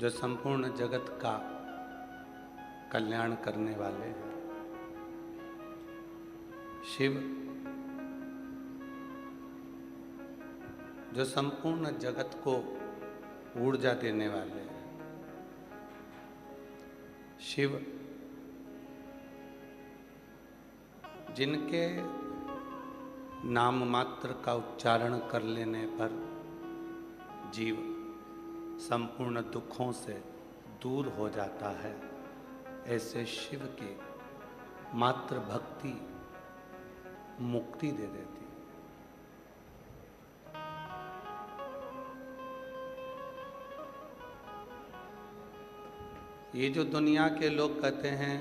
जो संपूर्ण जगत का कल्याण करने वाले हैं। शिव जो संपूर्ण जगत को ऊर्जा देने वाले हैं। शिव जिनके नाम मात्र का उच्चारण कर लेने पर जीव संपूर्ण दुखों से दूर हो जाता है, ऐसे शिव की मात्र भक्ति मुक्ति दे देती। ये जो दुनिया के लोग कहते हैं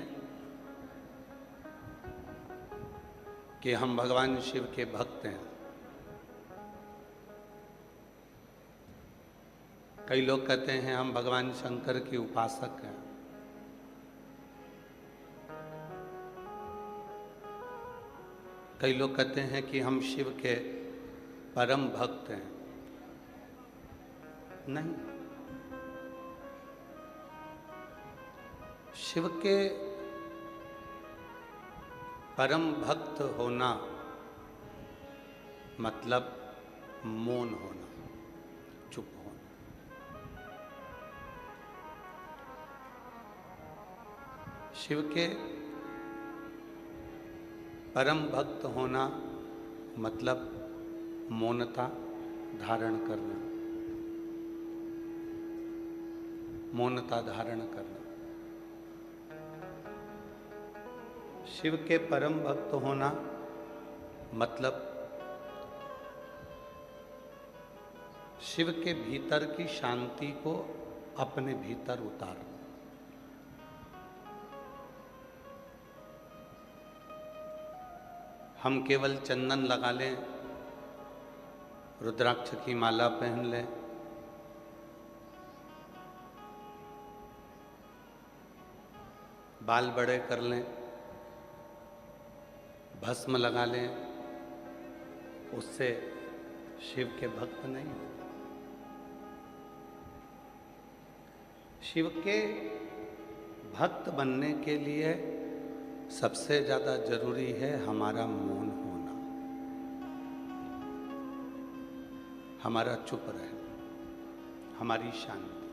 कि हम भगवान शिव के भक्त हैं, कई लोग कहते हैं हम भगवान शंकर के उपासक हैं, कई लोग कहते हैं कि हम शिव के परम भक्त हैं। नहीं, शिव के परम भक्त होना मतलब मौन होना, चुप होना। शिव के परम भक्त होना मतलब मौनता धारण करना, मौनता धारण करना। शिव के परम भक्त होना मतलब शिव के भीतर की शांति को अपने भीतर उतारना। हम केवल चंदन लगा लें, रुद्राक्ष की माला पहन लें, बाल बड़े कर लें, भस्म लगा लें, उससे शिव के भक्त नहीं हो। शिव के भक्त बनने के लिए सबसे ज्यादा जरूरी है हमारा मौन होना, हमारा चुप रहना, हमारी शांति।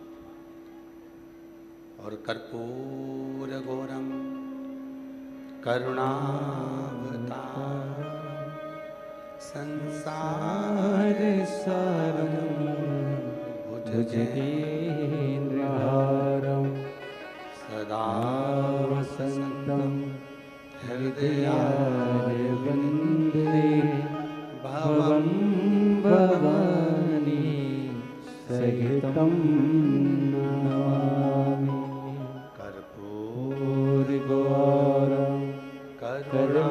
और कर्पूर गौरम करुणावतार संसार सारम भुजगेन्द्रहारम सदा वसंतम हृदयारविंदे भवं भवानी सहितं नमामि। कर्पूर गौरम करुणावतारम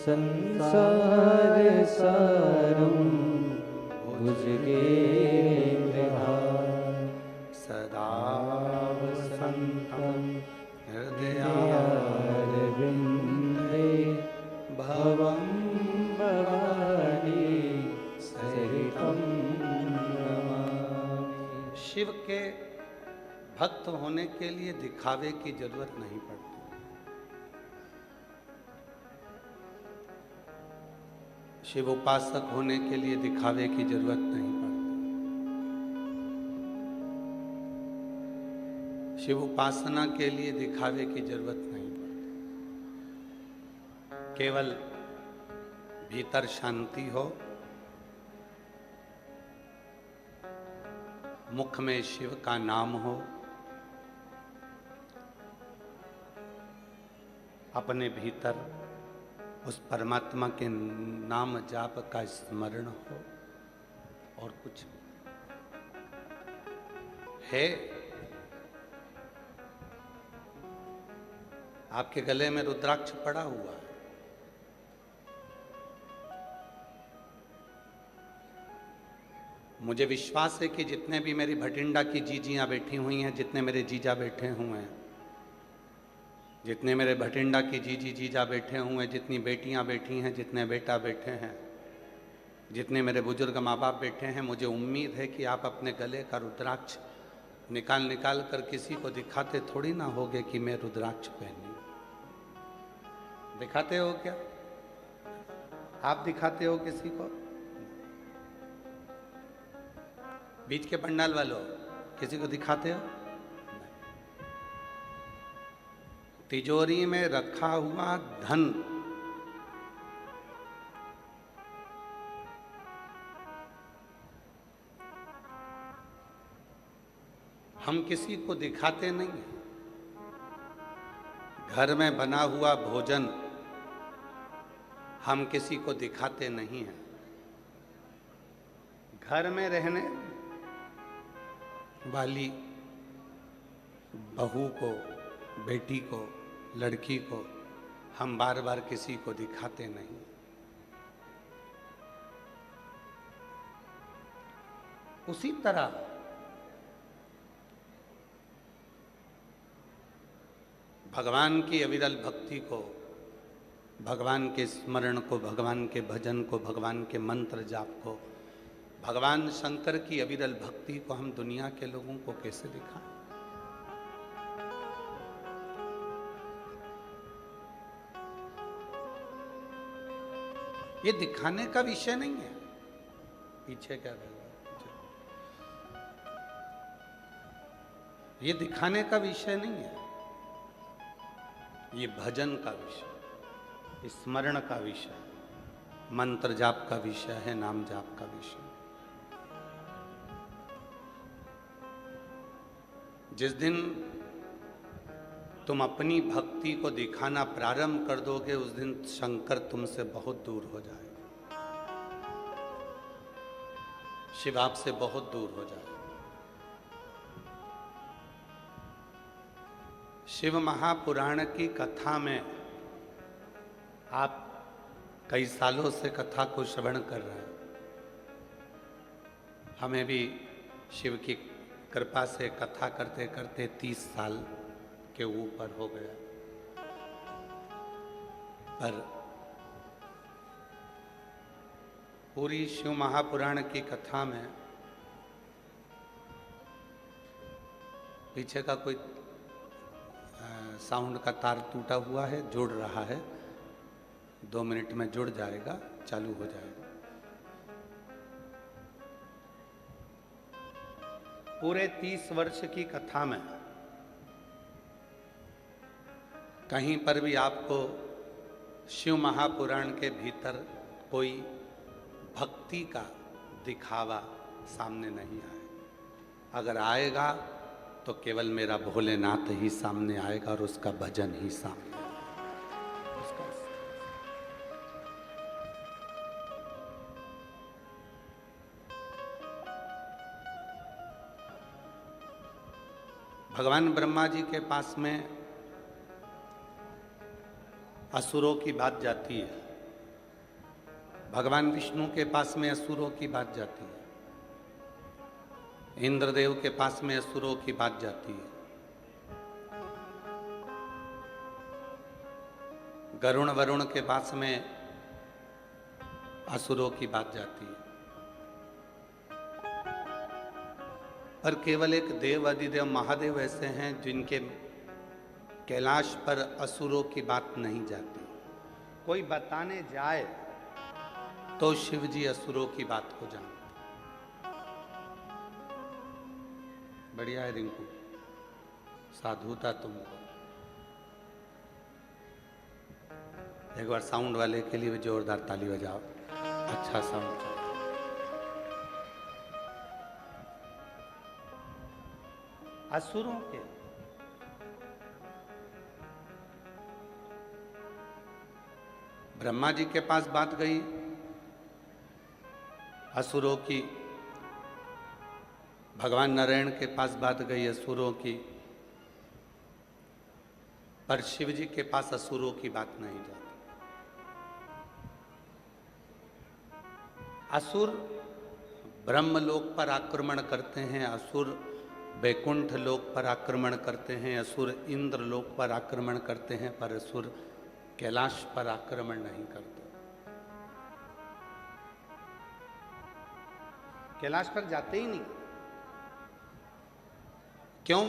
संसार सारम भुजगेन्द्रहारं सदा वसंतं हृदयारविंदे भवं भवानी सहितं नमामि। शिव के भक्त होने के लिए दिखावे की जरूरत नहीं पड़ती। शिव उपासक होने के लिए दिखावे की जरूरत नहीं पड़ती। शिव उपासना के लिए दिखावे की जरूरत नहीं पड़ती। केवल भीतर शांति हो, मुख में शिव का नाम हो, अपने भीतर उस परमात्मा के नाम जाप का स्मरण हो, और कुछ है। आपके गले में रुद्राक्ष पड़ा हुआ है, मुझे विश्वास है कि जितने भी मेरी भटिंडा की जीजियां बैठी हुई हैं, जितने मेरे जीजा बैठे हुए हैं, जितने मेरे भटिंडा की जीजा बैठे हुए हैं, जितनी बेटियां बैठी हैं, जितने बेटा बैठे हैं, जितने मेरे बुजुर्ग माँ बाप बैठे हैं, मुझे उम्मीद है कि आप अपने गले का रुद्राक्ष निकाल निकाल कर किसी को दिखाते थोड़ी ना होगे कि मैं रुद्राक्ष पहनी। दिखाते हो क्या? आप दिखाते हो किसी को? बीच के पंडाल वालों किसी को दिखाते हो? तिजोरी में रखा हुआ धन हम किसी को दिखाते नहीं हैं। घर में बना हुआ भोजन हम किसी को दिखाते नहीं हैं। घर में रहने वाली बहू को, बेटी को, लड़की को हम बार बार किसी को दिखाते नहीं। उसी तरह भगवान की अविरल भक्ति को, भगवान के स्मरण को, भगवान के भजन को, भगवान के मंत्र जाप को, भगवान शंकर की अविरल भक्ति को हम दुनिया के लोगों को कैसे दिखाएं? ये दिखाने का विषय नहीं है। पीछे क्या रहेगा? ये दिखाने का विषय नहीं है। ये भजन का विषय, स्मरण का विषय, मंत्र जाप का विषय है, नाम जाप का विषय। जिस दिन तुम अपनी भक्ति को दिखाना प्रारंभ कर दोगे, उस दिन शंकर तुमसे बहुत दूर हो जाएगा, शिव आपसे बहुत दूर हो जाएगा। शिव महापुराण की कथा में आप कई सालों से कथा को श्रवण कर रहे हैं। हमें भी शिव की कृपा से कथा करते करते 30 साल के ऊपर हो गया। पर पूरी शिव महापुराण की कथा में पीछे का कोई साउंड का तार टूटा हुआ है, जुड़ रहा है, 2 मिनट में जुड़ जाएगा, चालू हो जाएगा। पूरे 30 वर्ष की कथा में कहीं पर भी आपको शिव महापुराण के भीतर कोई भक्ति का दिखावा सामने नहीं आए। अगर आएगा तो केवल मेरा भोलेनाथ ही सामने आएगा और उसका भजन ही सामने आएगा। भगवान ब्रह्मा जी के पास में असुरों की बात जाती है, भगवान विष्णु के पास में असुरों की बात जाती है, इंद्रदेव के पास में असुरों की बात जाती है, गरुण वरुण के पास में असुरों की बात जाती है। पर केवल एक देव अधिदेव महादेव ऐसे हैं जिनके कैलाश पर असुरों की बात नहीं जाती। कोई बताने जाए तो शिव जी असुरों की बात को जानते। बढ़िया है रिंकू, साधुता तुमको। एक बार साउंड वाले के लिए भी जोरदार ताली बजाओ। अच्छा साउंड। असुरों के ब्रह्मा जी के पास बात गई, असुरों की भगवान नारायण के पास बात गई असुरों की, पर शिव जी के पास असुरों की बात नहीं जाती। असुर ब्रह्मलोक पर आक्रमण करते हैं, असुर वैकुंठ लोक पर आक्रमण करते हैं, असुर इंद्र लोक पर आक्रमण करते हैं, पर असुर कैलाश पर आक्रमण नहीं करते। कैलाश पर जाते ही नहीं। क्यों?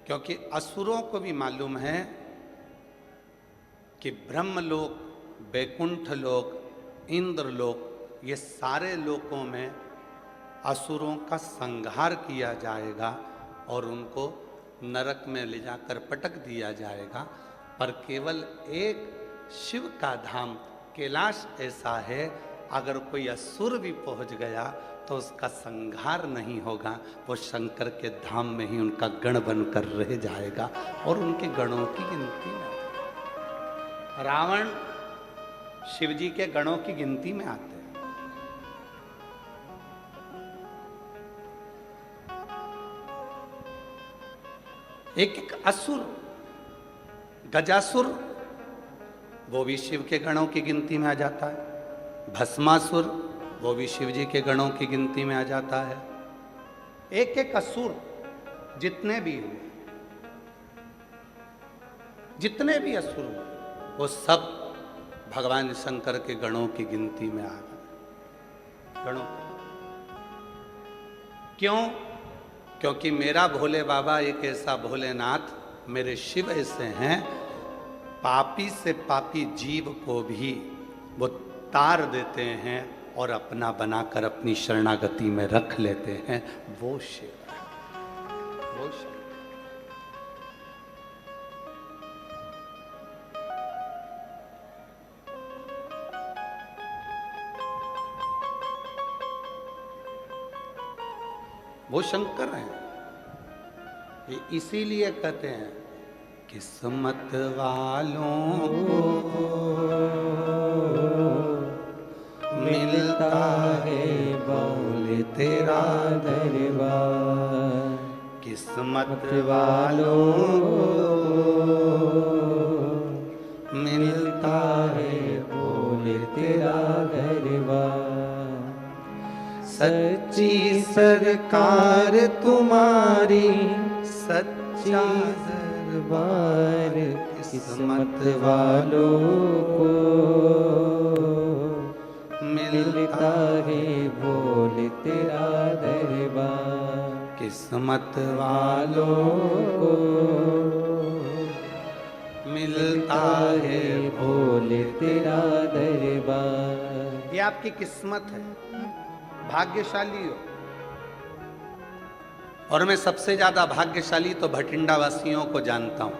क्योंकि असुरों को भी मालूम है कि ब्रह्मलोक, वैकुंठ लोक, इंद्रलोक, ये सारे लोकों में असुरों का संहार किया जाएगा और उनको नरक में ले जाकर पटक दिया जाएगा। पर केवल एक शिव का धाम कैलाश ऐसा है, अगर कोई असुर भी पहुंच गया तो उसका संहार नहीं होगा, वो शंकर के धाम में ही उनका गण बनकर रह जाएगा और उनके गणों की गिनती में। रावण शिव जी के गणों की गिनती में आते हैं। एक एक असुर, गजासुर, वो भी शिव के गणों की गिनती में आ जाता है। भस्मासुर, वो भी शिव जी के गणों की गिनती में आ जाता है। एक एक असुर जितने भी हुए, जितने भी असुर हुए, वो सब भगवान शंकर के गणों की गिनती में आ गए। गणों क्यों? क्योंकि मेरा भोले बाबा एक ऐसा भोलेनाथ, मेरे शिव ऐसे हैं, पापी से पापी जीव को भी वो तार देते हैं और अपना बनाकर अपनी शरणागति में रख लेते हैं। वो शिव है, वो शिव। वो शंकर हैं। ये इसीलिए कहते हैं किस्मत वालों को मिलता है बोले तेरा दरबार। किस्मत वालों को मिलता है बोले तेरा दरबार। सच्ची सरकार तुम्हारी सच्चा दरबार। किस्मत वालों को मिलता है बोल तेरा दरबार। किस्मत वालों को मिलता है बोल तेरा दरबार। ये आपकी किस्मत है, भाग्यशाली हो। और मैं सबसे ज्यादा भाग्यशाली तो भटिंडा वासियों को जानता हूं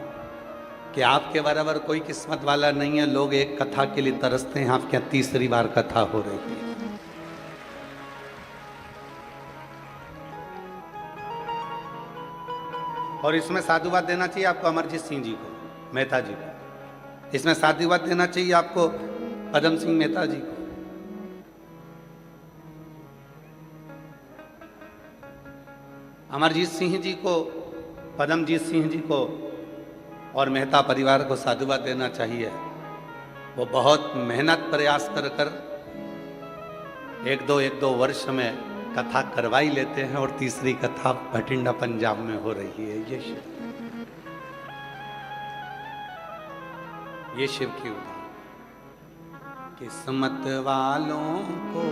कि आपके बराबर कोई किस्मत वाला नहीं है। लोग एक कथा के लिए तरसते हैं, आपके यहाँ तीसरी बार कथा हो रही है। और इसमें साधुवाद देना चाहिए आपको अमरजीत सिंह जी को, मेहता जी को। इसमें साधुवाद देना चाहिए आपको पदम सिंह मेहता जी को। अमरजीत सिंह जी को, पदमजीत सिंह जी को और मेहता परिवार को साधुवाद देना चाहिए। वो बहुत मेहनत प्रयास कर कर एक दो वर्ष में कथा करवाई लेते हैं और तीसरी कथा भटिंडा पंजाब में हो रही है। ये शिव की उदाहरण। किस्मत वालों को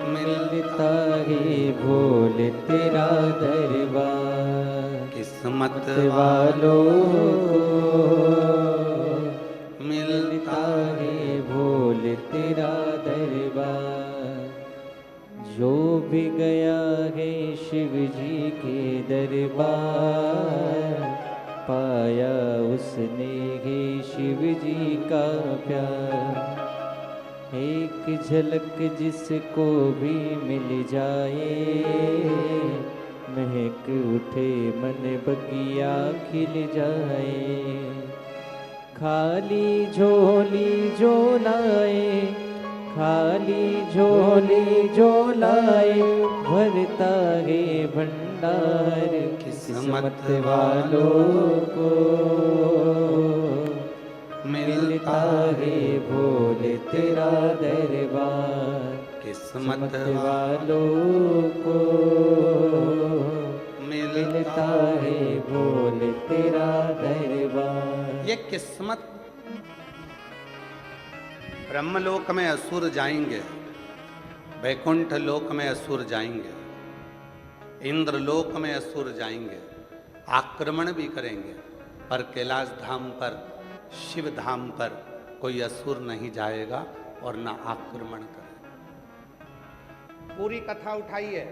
मिलता है बोल तेरा दरबार। किस्मत वालों को मिलता है बोल तेरा दरबार। जो भी गया है शिव जी के दरबार, पाया उसने है शिव जी का प्यार। एक झलक जिसको भी मिल जाए, महक उठे मन बगिया खिल जाए। खाली झोली जो लाए, खाली झोली जो लाए, भरता है भंडार। किस्मत वालों को मिलता है भोले तेरा दरबार। किस्मत वालों को मिलता है भोले तेरा दरबार। ये किस्मत। ब्रह्मलोक में असुर जाएंगे वैकुंठ लोक में असुर जाएंगे, इंद्रलोक में असुर जाएंगे, आक्रमण भी करेंगे, पर कैलाश धाम पर, शिव धाम पर कोई असुर नहीं जाएगा और ना आक्रमण करेगा। पूरी कथा उठाइए,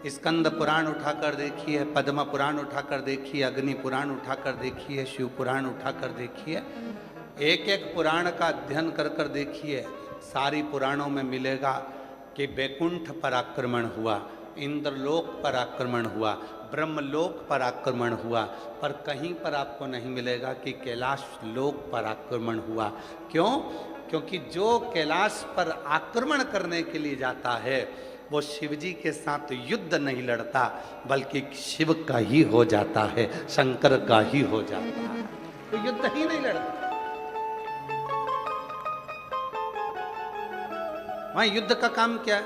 स्कंद पुराण उठाकर देखिए, पद्म पुराण उठाकर देखिए, अग्नि पुराण उठाकर देखिए, शिव पुराण उठाकर देखिए, एक एक पुराण का अध्ययन कर कर देखिए। सारी पुराणों में मिलेगा कि वैकुंठ पर आक्रमण हुआ, इंद्रलोक पर आक्रमण हुआ, ब्रह्मलोक पर आक्रमण हुआ, पर कहीं पर आपको नहीं मिलेगा कि कैलाश लोक पर आक्रमण हुआ। क्यों? क्योंकि जो कैलाश पर आक्रमण करने के लिए जाता है वो शिवजी के साथ युद्ध नहीं लड़ता, बल्कि शिव का ही हो जाता है, शंकर का ही हो जाता है, तो युद्ध ही नहीं लड़ता। वहां युद्ध का काम क्या है?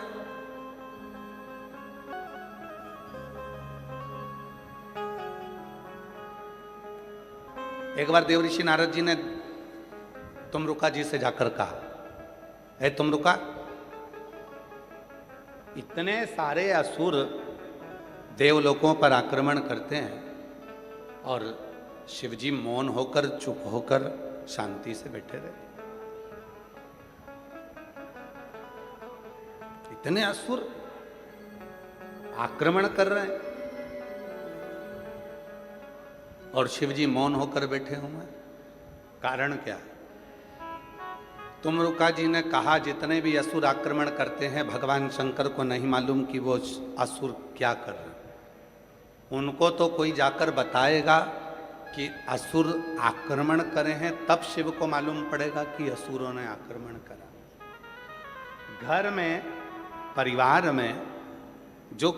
एक बार देवऋषि नारद जी ने तुमरुका जी से जाकर कहा, है तुमरुका, इतने सारे असुर देवलोकों पर आक्रमण करते हैं और शिवजी मौन होकर, चुप होकर, शांति से बैठे रहते। इतने असुर आक्रमण कर रहे हैं और शिवजी मौन होकर बैठे हुए हैं। कारण क्या? तुमरुका जी ने कहा जितने भी असुर आक्रमण करते हैं, भगवान शंकर को नहीं मालूम कि वो असुर क्या कर रहे हैं। उनको तो कोई जाकर बताएगा कि असुर आक्रमण करे हैं, तब शिव को मालूम पड़ेगा कि असुरों ने आक्रमण करा। घर में, परिवार में जो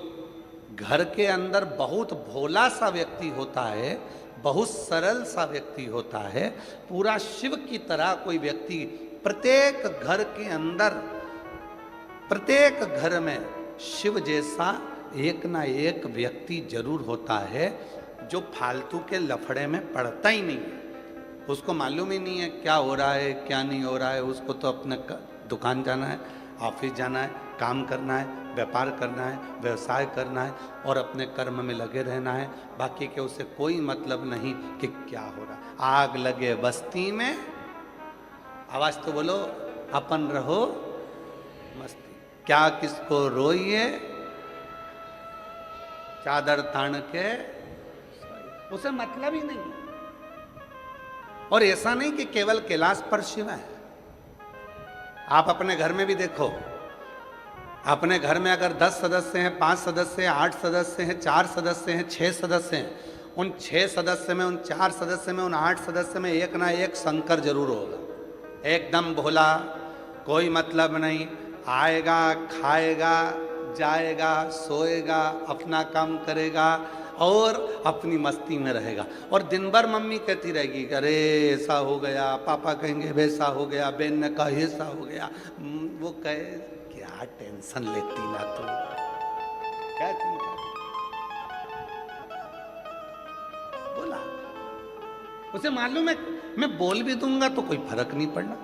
घर के अंदर बहुत भोला सा व्यक्ति होता है, बहुत सरल सा व्यक्ति होता है, पूरा शिव की तरह कोई व्यक्ति प्रत्येक घर के अंदर, प्रत्येक घर में शिव जैसा एक ना एक व्यक्ति जरूर होता है जो फालतू के लफड़े में पड़ता ही नहीं है। उसको मालूम ही नहीं है क्या हो रहा है क्या नहीं हो रहा है। उसको तो अपने दुकान जाना है, ऑफिस जाना है, काम करना है, व्यापार करना है, व्यवसाय करना है और अपने कर्म में लगे रहना है। बाकी के उसे कोई मतलब नहीं कि क्या हो रहा है। आग लगे बस्ती में, आवाज तो बोलो, अपन रहो मस्ती, क्या किसको रोइए, चादर तान के, उसे मतलब ही नहीं। और ऐसा नहीं कि केवल कैलाश पर शिव है। आप अपने घर में भी देखो, अपने घर में अगर 10 सदस्य हैं, 5 सदस्य हैं, 8 सदस्य हैं, 4 सदस्य हैं, 6 सदस्य हैं, उन 6 सदस्य में, उन 4 सदस्य में, उन 8 सदस्य में एक ना एक शंकर जरूर होगा। एकदम भोला, कोई मतलब नहीं, आएगा, खाएगा, जाएगा, सोएगा, अपना काम करेगा और अपनी मस्ती में रहेगा। और दिन भर मम्मी कहती रहेगी अरे ऐसा हो गया, पापा कहेंगे वैसा हो गया, बहन ने कहा ऐसा हो गया। वो कहे क्या टेंशन लेती ना तुम, क्या चिंता। बोला, उसे मालूम है मैं बोल भी दूंगा तो कोई फर्क नहीं पड़ना,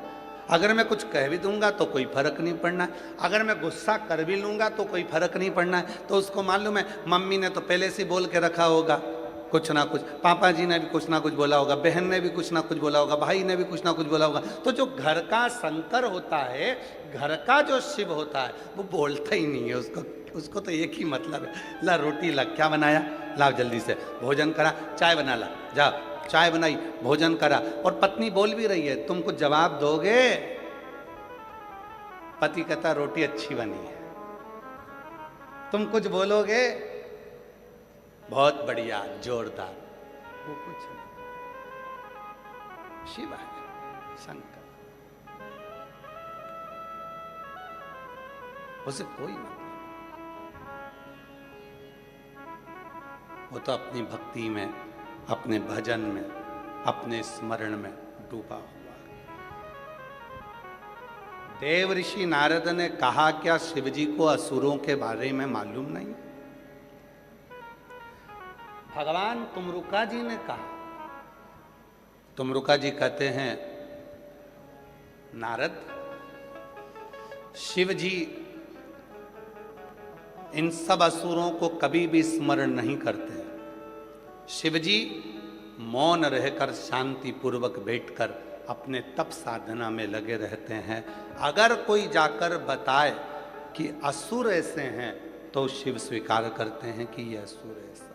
अगर मैं कुछ कह भी दूंगा तो कोई फर्क नहीं पड़ना, अगर मैं गुस्सा कर भी लूंगा तो कोई फर्क नहीं पड़ना है। तो उसको मालूम है मम्मी ने तो पहले से बोल के रखा होगा कुछ ना कुछ, पापा जी ने भी कुछ ना कुछ बोला होगा, बहन ने भी कुछ ना कुछ बोला होगा, भाई ने भी कुछ ना कुछ बोला होगा। तो जो घर का शंकर होता है, घर का जो शिव होता है, वो बोलता ही नहीं है। उसको तो एक ही मतलब है, ला रोटी ला, क्या बनाया, लाओ जल्दी से, भोजन करा, चाय बना ला, जा चाय बनाई, भोजन करा। और पत्नी बोल भी रही है, तुम कुछ जवाब दोगे? पति कहता रोटी अच्छी बनी है। तुम कुछ बोलोगे? बहुत बढ़िया, जोरदार। वो कुछ नहीं। शिव है, शंकर, उसे कोई मतलब, वो तो अपनी भक्ति में, अपने भजन में, अपने स्मरण में डूबा हुआ। देव ऋषि नारद ने कहा क्या शिवजी को असुरों के बारे में मालूम नहीं? भगवान तुमरुका जी ने कहा। तुमरुका जी कहते हैं नारद, शिवजी इन सब असुरों को कभी भी स्मरण नहीं करते। शिवजी मौन रहकर शांति पूर्वक बैठकर अपने तप साधना में लगे रहते हैं। अगर कोई जाकर बताए कि असुर ऐसे हैं तो शिव स्वीकार करते हैं कि ये असुर ऐसा।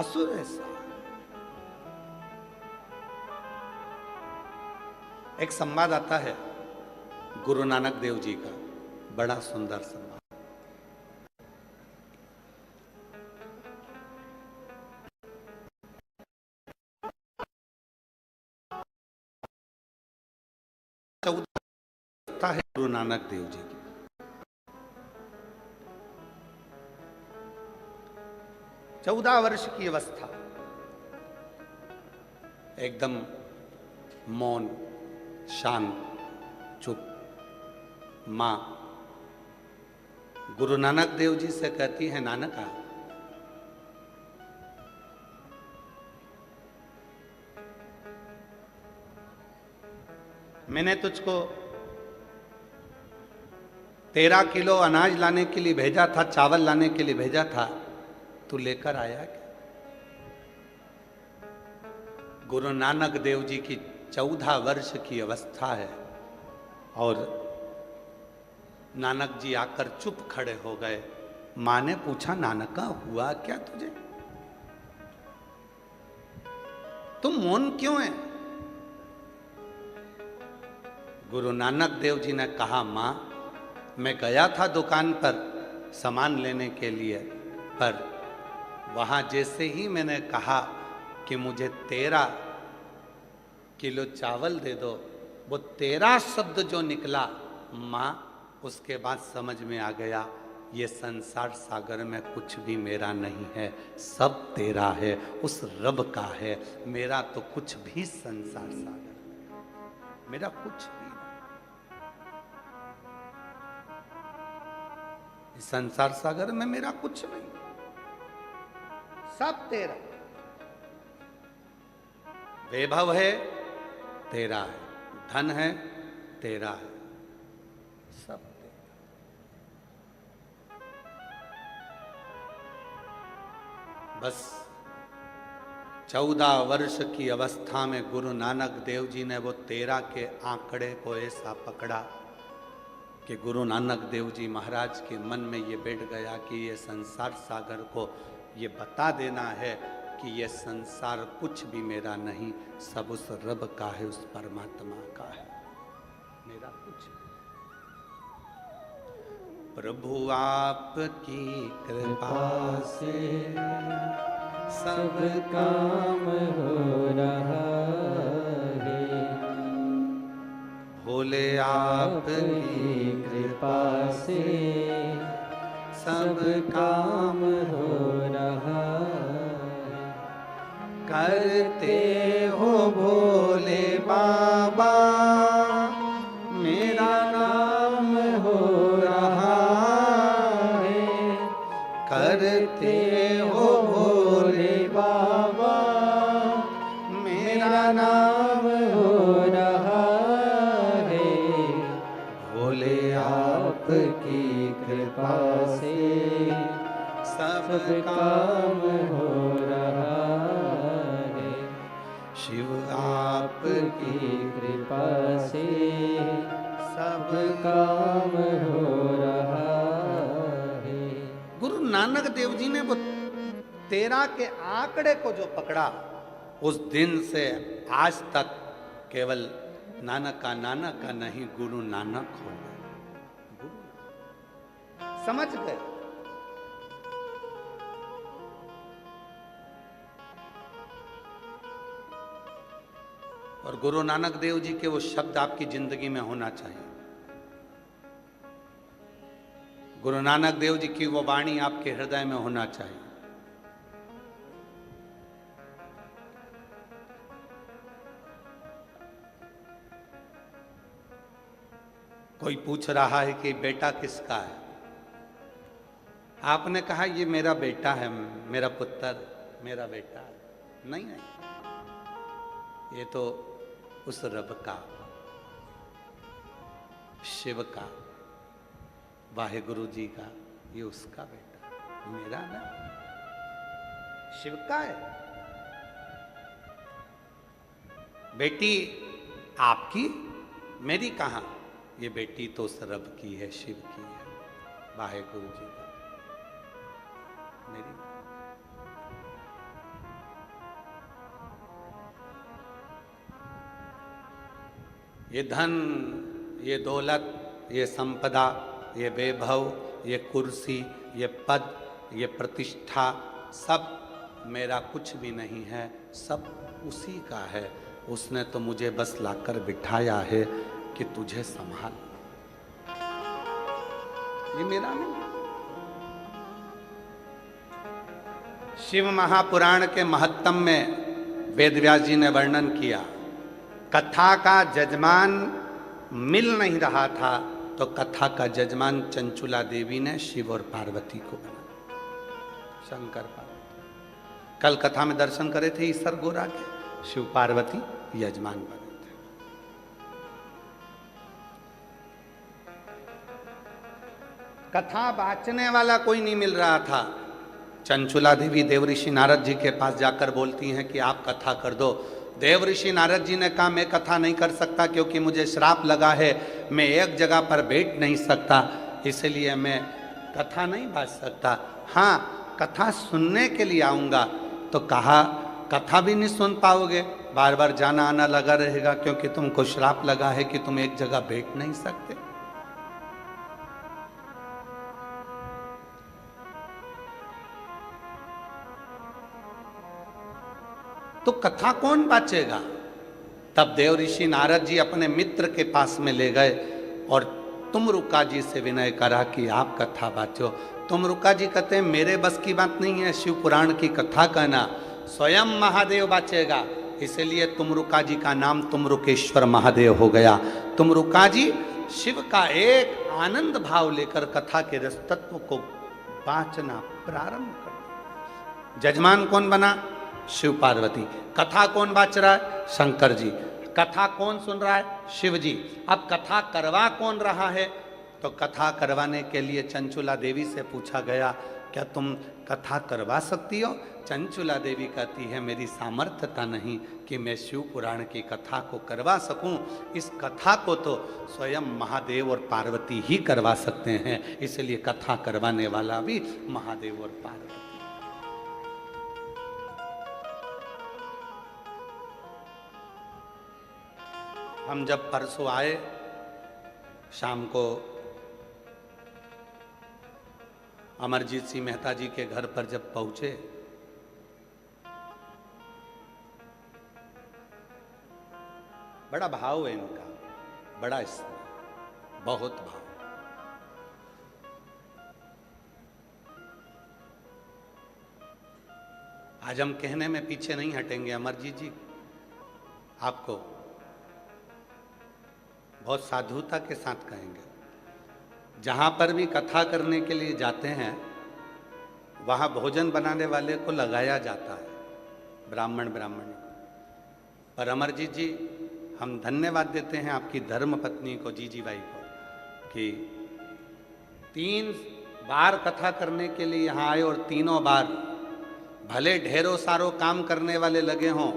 असुर ऐसा। एक संवाद आता है गुरु नानक देव जी का, बड़ा सुंदर संवाद। चौदह है गुरु नानक देव जी की। 14 वर्ष की अवस्था, एकदम मौन, शांत, चुप। मां गुरु नानक देव जी से कहती है, नानका मैंने तुझको 13 किलो अनाज लाने के लिए भेजा था, चावल लाने के लिए भेजा था, तू लेकर आया क्या? गुरु नानक देव जी की 14 वर्ष की अवस्था है और नानक जी आकर चुप खड़े हो गए। मां ने पूछा, नानका हुआ क्या तुझे? तुम मौन क्यों है? गुरु नानक देव जी ने कहा, मां मैं गया था दुकान पर सामान लेने के लिए, पर वहां जैसे ही मैंने कहा कि मुझे 13 किलो चावल दे दो, वो 13 शब्द जो निकला मां, उसके बाद समझ में आ गया ये संसार सागर में कुछ भी मेरा नहीं है, सब तेरा है, उस रब का है। मेरा तो कुछ भी संसार सागर में, मेरा कुछ भी नहीं। इस संसार सागर में मेरा कुछ नहीं, सब तेरा। वैभव है तेरा है, धन है तेरा है, सब तेरा। बस 14 वर्ष की अवस्था में गुरु नानक देव जी ने वो 13 के आंकड़े को ऐसा पकड़ा कि गुरु नानक देव जी महाराज के मन में ये बैठ गया कि ये संसार सागर को ये बता देना है कि ये संसार कुछ भी मेरा नहीं, सब उस रब का है, उस परमात्मा का है, मेरा कुछ नहीं। प्रभु आपकी कृपा से सब काम हो रहा है, भोले आपकी कृपा से सब काम हो रहा है। करते हो भोले बाबा मेरा नाम हो रहा है, करते हो भोले बाबा मेरा नाम हो रहा है, भोले आपकी कृपा से सब काम हो रहा है, शिव आपकी कृपा से सब काम हो रहा है। गुरु नानक देव जी ने वो 13 के आंकड़े को जो पकड़ा, उस दिन से आज तक केवल नानक का नहीं, गुरु नानक हो गए। समझ गए। और गुरु नानक देव जी के वो शब्द आपकी जिंदगी में होना चाहिए। गुरु नानक देव जी की वो वाणी आपके हृदय में होना चाहिए। कोई पूछ रहा है कि बेटा किसका है, आपने कहा ये मेरा बेटा है, मेरा पुत्र, मेरा बेटा है। नहीं नहीं, ये तो उस रब का, शिव का, वाहेगुरु जी का, ये उसका बेटा, मेरा ना, शिव का है। बेटी आपकी, मेरी कहां? ये बेटी तो उस रब की है, शिव की है, वाहेगुरु जी का, मेरी। ये धन, ये दौलत, ये संपदा, ये वैभव, ये कुर्सी, ये पद, ये प्रतिष्ठा, सब मेरा कुछ भी नहीं है, सब उसी का है। उसने तो मुझे बस लाकर बिठाया है कि तुझे संभाल, ये मेरा नहीं। शिव महापुराण के महत्तम में वेदव्यास जी ने वर्णन किया, कथा का जजमान मिल नहीं रहा था तो कथा का जजमान चंचुला देवी ने शिव और पार्वती को बना, शंकर पार्वती। कल कथा में दर्शन करे थे ईश्वर गोरा के, शिव पार्वती यजमान बने थे। कथा बांचने वाला कोई नहीं मिल रहा था। चंचुला देवी देवऋषि नारद जी के पास जाकर बोलती हैं कि आप कथा कर दो। देवऋषि नारद जी ने कहा मैं कथा नहीं कर सकता क्योंकि मुझे श्राप लगा है, मैं एक जगह पर बैठ नहीं सकता, इसलिए मैं कथा नहीं बांच सकता। हाँ, कथा सुनने के लिए आऊँगा। तो कहा कथा भी नहीं सुन पाओगे, बार बार जाना आना लगा रहेगा क्योंकि तुमको श्राप लगा है कि तुम एक जगह बैठ नहीं सकते। तो कथा कौन बांचेगा? तब देव ऋषि नारद जी अपने मित्र के पास में ले गए और तुमरुका जी से विनय करा कि आप कथा बांचो। तुमरुका जी कहते हैं मेरे बस की बात नहीं है शिव पुराण की कथा कहना, स्वयं महादेव बांचेगा। इसलिए तुमरुका जी का नाम तुमरुकेश्वर महादेव हो गया। तुमरुका जी शिव का एक आनंद भाव लेकर कथा के रस तत्व को बांचना प्रारंभ कर। जजमान कौन बना? शिव पार्वती। कथा कौन बांच रहा है? शंकर जी। कथा कौन सुन रहा है? शिव जी। अब कथा करवा कौन रहा है? तो कथा करवाने के लिए चंचुला देवी से पूछा गया क्या तुम कथा करवा सकती हो? चंचुला देवी कहती है मेरी सामर्थ्यता नहीं कि मैं शिव पुराण की कथा को करवा सकूं। इस कथा को तो स्वयं महादेव और पार्वती ही करवा सकते हैं, इसलिए कथा करवाने वाला भी महादेव और पार्वती। हम जब परसों आए शाम को अमरजीत सिंह मेहता जी के घर पर जब पहुंचे बड़ा भाव है इनका, बड़ा बहुत भाव। आज हम कहने में पीछे नहीं हटेंगे। अमरजीत जी आपको बहुत साधुता के साथ कहेंगे। जहाँ पर भी कथा करने के लिए जाते हैं वहाँ भोजन बनाने वाले को लगाया जाता है, ब्राह्मण ब्राह्मणी को। पर अमरजीत जी हम धन्यवाद देते हैं आपकी धर्म पत्नी को, जीजी बाई को, कि 3 बार कथा करने के लिए यहाँ आए और तीनों बार भले ढेरों सारों काम करने वाले लगे हों,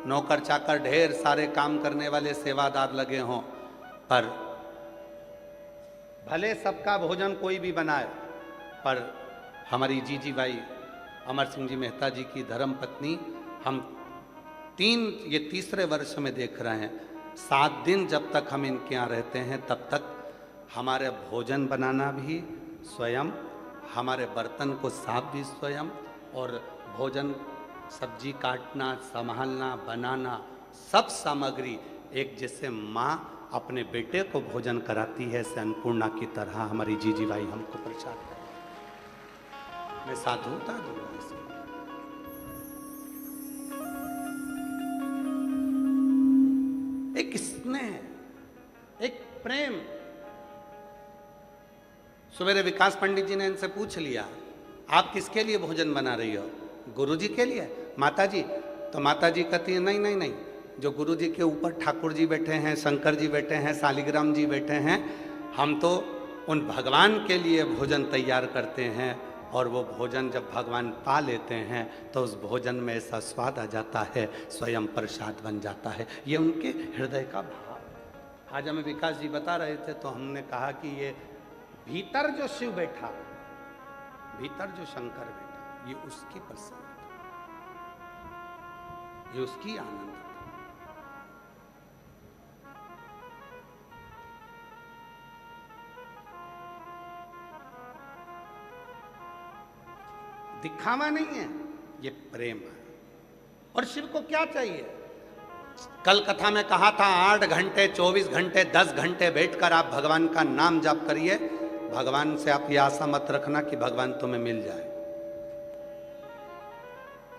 नौकर चाकर ढेर सारे काम करने वाले सेवादार लगे हों, पर भले सबका भोजन कोई भी बनाए, पर हमारी जीजी बाई अमर सिंह जी मेहता जी की धर्म पत्नी हम ये तीसरे वर्ष में देख रहे हैं। 7 दिन जब तक हम इनके यहाँ रहते हैं तब तक हमारे भोजन बनाना भी स्वयं, हमारे बर्तन को साफ भी स्वयं, और भोजन सब्जी काटना, संभालना, बनाना, सब सामग्री एक जैसे माँ अपने बेटे को भोजन कराती है ऐसे अन्नपूर्णा की तरह हमारी जीजी बाई हमको प्रचार कर। मैं साधुता दूंगा इसमें। एक स्नेह, एक प्रेम। सवेरे विकास पंडित जी ने इनसे पूछ लिया आप किसके लिए भोजन बना रही हो? गुरु जी के लिए? माता जी? तो माता जी कहती है नहीं नहीं नहीं, जो गुरु जी के ऊपर ठाकुर जी बैठे हैं, शंकर जी बैठे हैं, शालिग्राम जी बैठे हैं, हम तो उन भगवान के लिए भोजन तैयार करते हैं और वो भोजन जब भगवान पा लेते हैं तो उस भोजन में ऐसा स्वाद आ जाता है, स्वयं प्रसाद बन जाता है। ये उनके हृदय का भाव। आज हमें विकास जी बता रहे थे तो हमने कहा कि ये भीतर जो शिव बैठा, भीतर जो शंकर बैठा, ये उसकी प्रसन्नता, ये उसकी आनंद। दिखावा नहीं है, ये प्रेम है। और शिव को क्या चाहिए? कल कथा में कहा था 8 घंटे 24 घंटे 10 घंटे बैठकर आप भगवान का नाम जाप करिए। भगवान से आप ये आशा मत रखना कि भगवान तुम्हें मिल जाए।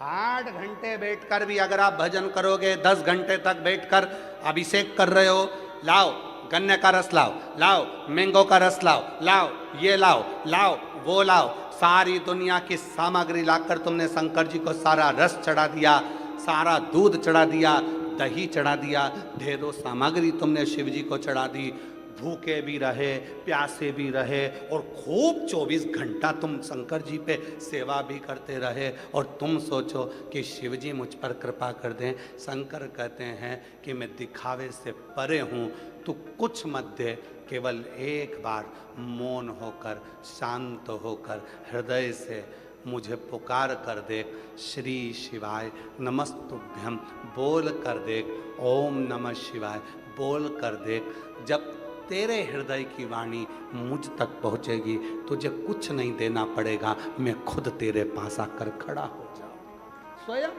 8 घंटे बैठकर भी अगर आप भजन करोगे, 10 घंटे तक बैठकर अभिषेक कर रहे हो, लाओ गन्ने का रस लाओ, लाओ मैंगो का रस लाओ, लाओ ये लाओ, लाओ वो लाओ, सारी दुनिया की सामग्री लाकर तुमने शंकर जी को सारा रस चढ़ा दिया, सारा दूध चढ़ा दिया, दही चढ़ा दिया, ढेरों सामग्री तुमने शिव जी को चढ़ा दी। भूखे भी रहे, प्यासे भी रहे और खूब 24 घंटा तुम शंकर जी पे सेवा भी करते रहे। और तुम सोचो कि शिव जी मुझ पर कृपा कर दें। शंकर कहते हैं कि मैं दिखावे से परे हूँ, तू कुछ मत दे, केवल एक बार मौन होकर, शांत होकर, हृदय से मुझे पुकार कर देख, श्री शिवाय नमस्तुभ्यम बोल कर देख, ओम नमः शिवाय बोल कर देख। जब तेरे हृदय की वाणी मुझ तक पहुंचेगी, तुझे कुछ नहीं देना पड़ेगा, मैं खुद तेरे पास आकर खड़ा हो जाऊंगा। स्वयं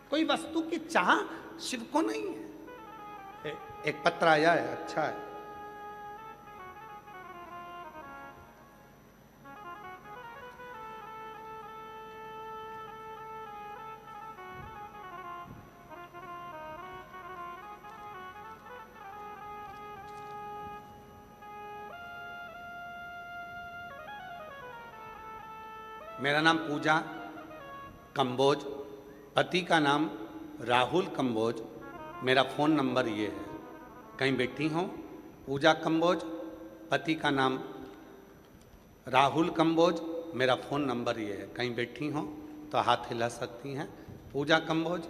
कोई वस्तु की चाह शिव को नहीं है। एक पत्र आया है, अच्छा है। मेरा नाम पूजा कंबोज, पति का नाम राहुल कंबोज, मेरा फ़ोन नंबर ये है। कहीं बैठी हो पूजा कंबोज, पति का नाम राहुल कंबोज, मेरा फ़ोन नंबर ये है। कहीं बैठी हो तो हाथ हिला सकती हैं। पूजा कंबोज,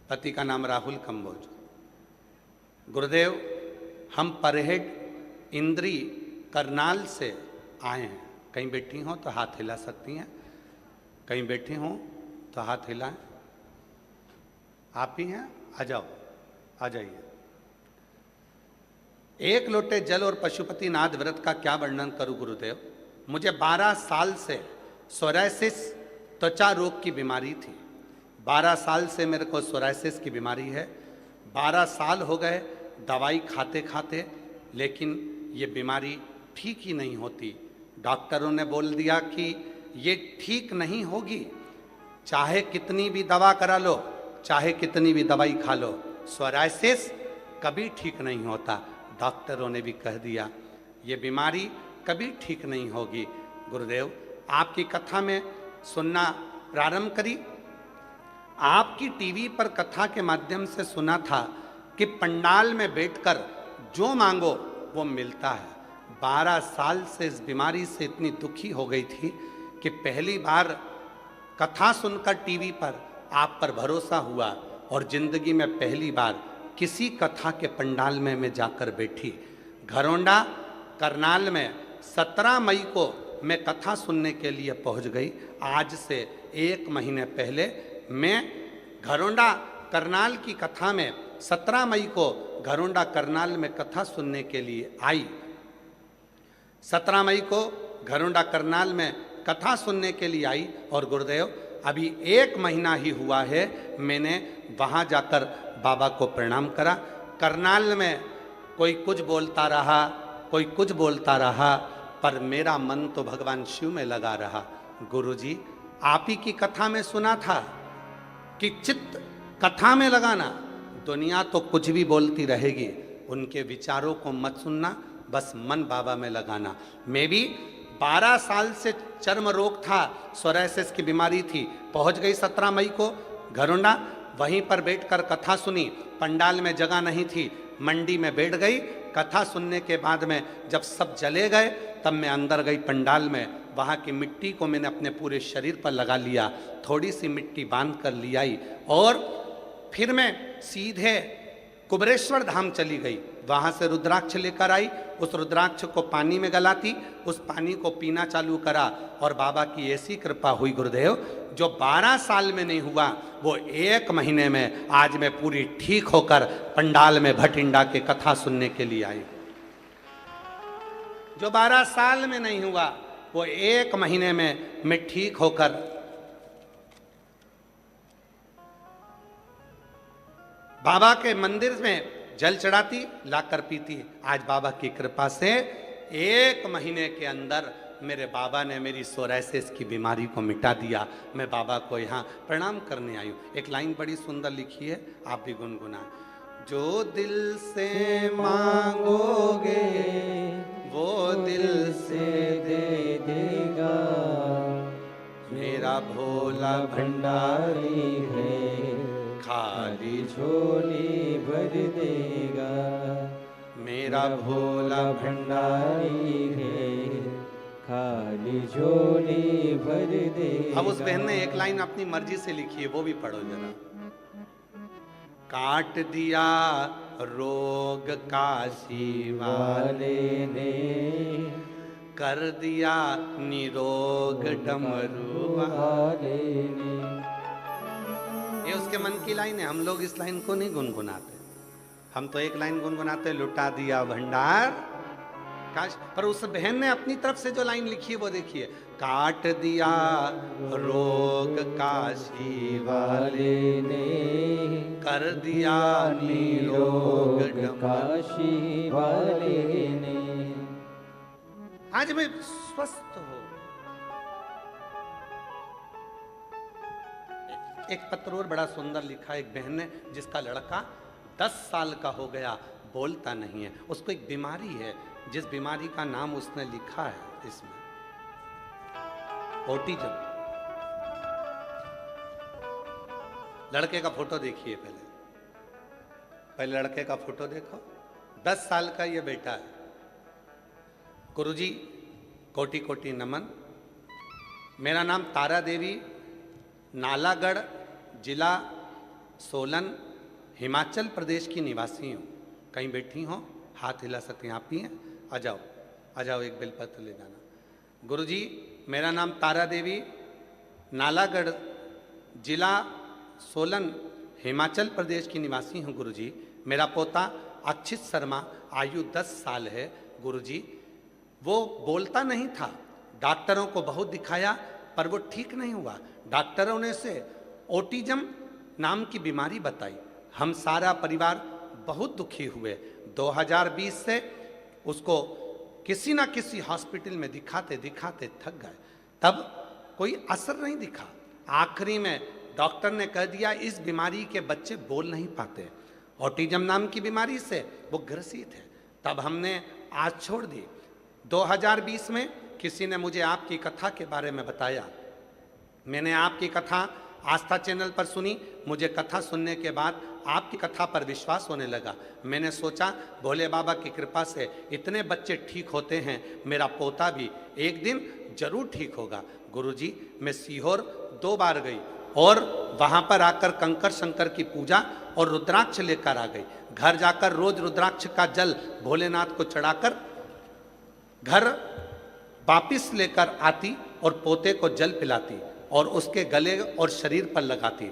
पति का नाम राहुल कंबोज। गुरुदेव, हम परहेड इंद्री करनाल से आए हैं। कहीं बैठी हो तो हाथ हिला सकती हैं। कहीं बैठी हो तो हाथ हिलाएं। आप ही हैं, आ जाओ, आ जाइए। एक लोटे जल और पशुपतिनाथ व्रत का क्या वर्णन करूं गुरुदेव। मुझे 12 साल से सोरायसिस त्वचा रोग की बीमारी थी। 12 साल से मेरे को सोरायसिस की बीमारी है। 12 साल हो गए दवाई खाते खाते, लेकिन ये बीमारी ठीक ही नहीं होती। डॉक्टरों ने बोल दिया कि ये ठीक नहीं होगी, चाहे कितनी भी दवा करा लो, चाहे कितनी भी दवाई खा लो, सोरायसिस कभी ठीक नहीं होता। डॉक्टरों ने भी कह दिया ये बीमारी कभी ठीक नहीं होगी। गुरुदेव, आपकी कथा में सुनना प्रारंभ करी। आपकी टीवी पर कथा के माध्यम से सुना था कि पंडाल में बैठकर जो मांगो वो मिलता है। 12 साल से इस बीमारी से इतनी दुखी हो गई थी कि पहली बार कथा सुनकर टीवी पर आप पर भरोसा हुआ और जिंदगी में पहली बार किसी कथा के पंडाल में मैं जाकर बैठी। घरोंडा करनाल में 17 मई को मैं कथा सुनने के लिए पहुंच गई। आज से 1 महीने पहले मैं घरोंडा करनाल की कथा में 17 मई को घरोंडा करनाल में कथा सुनने के लिए आई। 17 मई को घरोंडा करनाल में कथा सुनने के लिए आई और गुरुदेव अभी 1 महीना ही हुआ है मैंने वहाँ जाकर बाबा को प्रणाम करा। करनाल में कोई कुछ बोलता रहा, कोई कुछ बोलता रहा, पर मेरा मन तो भगवान शिव में लगा रहा। गुरुजी, आप ही की कथा में सुना था कि चित्त कथा में लगाना, दुनिया तो कुछ भी बोलती रहेगी, उनके विचारों को मत सुनना, बस मन बाबा में लगाना। मैं भी 12 साल से चर्म रोग था, सोरायसिस की बीमारी थी, पहुंच गई 17 मई को। घरुंडा वहीं पर बैठकर कथा सुनी। पंडाल में जगह नहीं थी, मंडी में बैठ गई। कथा सुनने के बाद में जब सब चले गए तब मैं अंदर गई पंडाल में। वहाँ की मिट्टी को मैंने अपने पूरे शरीर पर लगा लिया, थोड़ी सी मिट्टी बांध कर ले आई और फिर मैं सीधे कुबरेश्वर धाम चली गई। वहाँ से रुद्राक्ष लेकर आई, उस रुद्राक्ष को पानी में गलाती, उस पानी को पीना चालू करा और बाबा की ऐसी कृपा हुई गुरुदेव, जो 12 साल में नहीं हुआ वो 1 महीने में आज मैं पूरी ठीक होकर पंडाल में भटिंडा के कथा सुनने के लिए आई। जो 12 साल में नहीं हुआ वो 1 महीने में मैं ठीक होकर बाबा के मंदिर में जल चढ़ाती, लाकर पीती। आज बाबा की कृपा से 1 महीने के अंदर मेरे बाबा ने मेरी सोराइसिस की बीमारी को मिटा दिया। मैं बाबा को यहाँ प्रणाम करने आई हूँ। एक लाइन बड़ी सुंदर लिखी है, आप भी गुनगुना। जो दिल से मांगोगे वो दिल से दे देगा, मेरा भोला भंडारी है, खाली झोली भर देगा, मेरा भोला भंडारी है, खाली झोली भर देगा। अब उस बहन ने एक लाइन अपनी मर्जी से लिखी है, वो भी पढ़ो जरा। काट दिया रोग काशी वाले ने, कर दिया निरोग डमरू वाले ने। ये उसके मन की लाइन है। हम लोग इस लाइन को नहीं गुनगुनाते, हम तो एक लाइन गुनगुनाते, लुटा दिया भंडार काश। पर उस बहन ने अपनी तरफ से जो लाइन लिखी है वो देखिए। काट दिया रोग काशी वाले ने, कर दिया निरोग काशी वाले ने। आज मैं स्वस्थ हो। एक पत्र और बड़ा सुंदर लिखा एक बहन ने, जिसका लड़का 10 साल का हो गया, बोलता नहीं है। उसको एक बीमारी है, जिस बीमारी का नाम उसने लिखा है इसमें, ऑटिज्म। लड़के का फोटो देखिए पहले लड़के का फोटो देखो। 10 साल का ये बेटा है। गुरुजी कोटि कोटि नमन। मेरा नाम तारा देवी, नालागढ़ जिला सोलन हिमाचल प्रदेश की निवासी हूँ। कहीं बैठी हो, हाथ हिला सकते हैं, आप ही हैं, आ जाओ एक बेलपत्र ले जाना। गुरुजी मेरा नाम तारा देवी, नालागढ़ जिला सोलन हिमाचल प्रदेश की निवासी हूँ गुरुजी। मेरा पोता अक्षित शर्मा, आयु 10 साल है गुरुजी। वो बोलता नहीं था, डॉक्टरों को बहुत दिखाया पर वो ठीक नहीं हुआ। डॉक्टरों ने से ऑटिज्म नाम की बीमारी बताई। हम सारा परिवार बहुत दुखी हुए। 2020 से उसको किसी ना किसी हॉस्पिटल में दिखाते दिखाते थक गए, तब कोई असर नहीं दिखा। आखिरी में डॉक्टर ने कह दिया इस बीमारी के बच्चे बोल नहीं पाते, ऑटिज्म नाम की बीमारी से वो ग्रसित है। तब हमने आज छोड़ दी। 2020 में किसी ने मुझे आपकी कथा के बारे में बताया। मैंने आपकी कथा आस्था चैनल पर सुनी। मुझे कथा सुनने के बाद आपकी कथा पर विश्वास होने लगा। मैंने सोचा भोले बाबा की कृपा से इतने बच्चे ठीक होते हैं, मेरा पोता भी एक दिन जरूर ठीक होगा। गुरुजी मैं सीहोर 2 बार गई और वहाँ पर आकर कंकर शंकर की पूजा और रुद्राक्ष लेकर आ गई। घर जाकर रोज रुद्राक्ष का जल भोलेनाथ को चढ़ाकर घर वापिस लेकर आती और पोते को जल पिलाती और उसके गले और शरीर पर लगाती।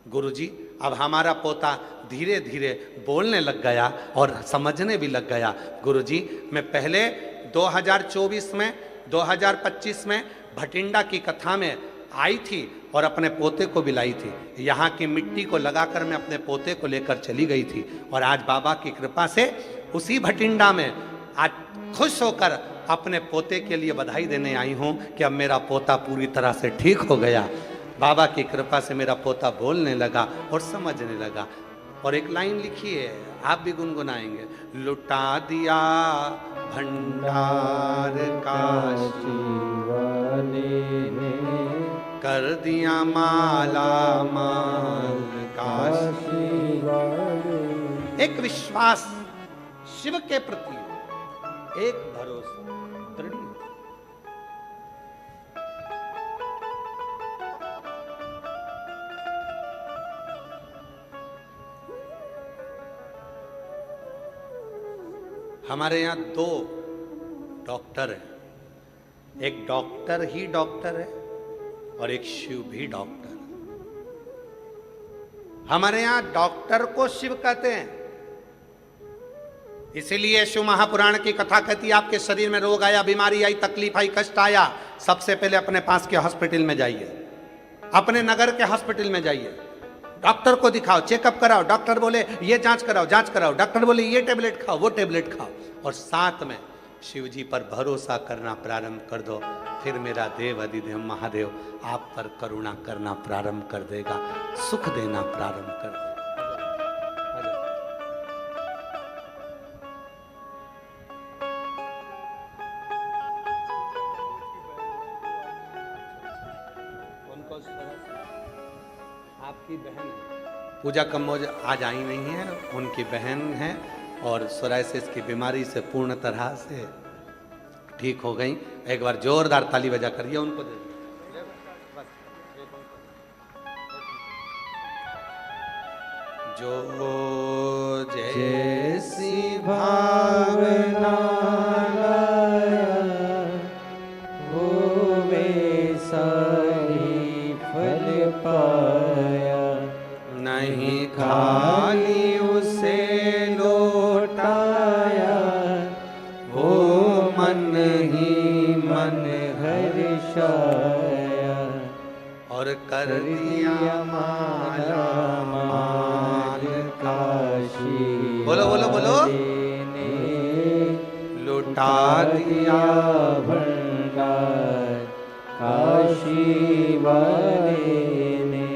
गुरुजी अब हमारा पोता धीरे धीरे बोलने लग गया और समझने भी लग गया। गुरुजी मैं पहले 2024 में 2025 में भटिंडा की कथा में आई थी और अपने पोते को भी लाई थी। यहाँ की मिट्टी को लगाकर मैं अपने पोते को लेकर चली गई थी और आज बाबा की कृपा से उसी भटिंडा में आज खुश होकर अपने पोते के लिए बधाई देने आई हूँ कि अब मेरा पोता पूरी तरह से ठीक हो गया। बाबा की कृपा से मेरा पोता बोलने लगा और समझने लगा। और एक लाइन लिखी है, आप भी गुनगुनाएंगे। लुटा दिया भंडार काशी वाले ने, कर दिया माला माल काशी। एक विश्वास शिव के प्रति, एक भरोसा दृढ़। हमारे यहाँ 2 डॉक्टर हैं, एक डॉक्टर ही डॉक्टर है और एक शिव भी डॉक्टर है। हमारे यहाँ डॉक्टर को शिव कहते हैं, इसीलिए शिव महापुराण की कथा कहती है आपके शरीर में रोग आया, बीमारी आई, तकलीफ आई, कष्ट आया, सबसे पहले अपने पास के हॉस्पिटल में जाइए, अपने नगर के हॉस्पिटल में जाइए, डॉक्टर को दिखाओ, चेकअप कराओ, डॉक्टर बोले ये जांच कराओ, डॉक्टर बोले ये टेबलेट खाओ, वो टेबलेट खाओ, और साथ में शिव जी पर भरोसा करना प्रारंभ कर दो। फिर मेरा देव अधिदेव महादेव आप पर करुणा करना प्रारंभ कर देगा, सुख देना प्रारंभ कर देगा। आपकी बहन है पूजा कम्बोज, आज आई नहीं है, उनकी बहन है और सोराइसिस की बीमारी से पूर्ण तरह से ठीक हो गई। एक बार जोरदार ताली बजा करिए उनको दे। जो जैसी भावना वो वैसा ही फल पाया, नहीं खाली उसे लौटाया, वो मन ही मन हर्षाया, और कर दिया माला माल काशी। बोलो बोलो बोलो। ने लुटा दिया भंडार काशी वाले ने,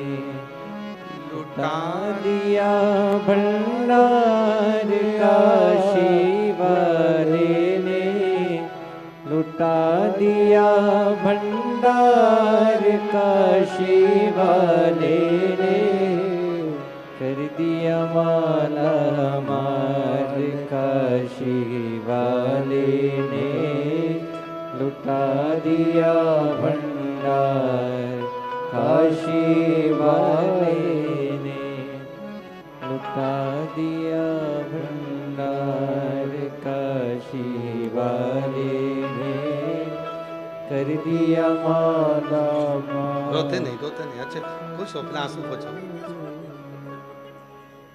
लुटा दिया भंडार काशी वाले ने, लुटा दिया भंडार काशी वाले ने, कर दिया माला माल काशी वाले ने, लुटा दिया भंडार काशी वाले ने, लुटा दिया भंडार काशी वाले ने, कर दिया माला माल। रोते नहीं अच्छे खुश हो, फिर आंसू पोछो।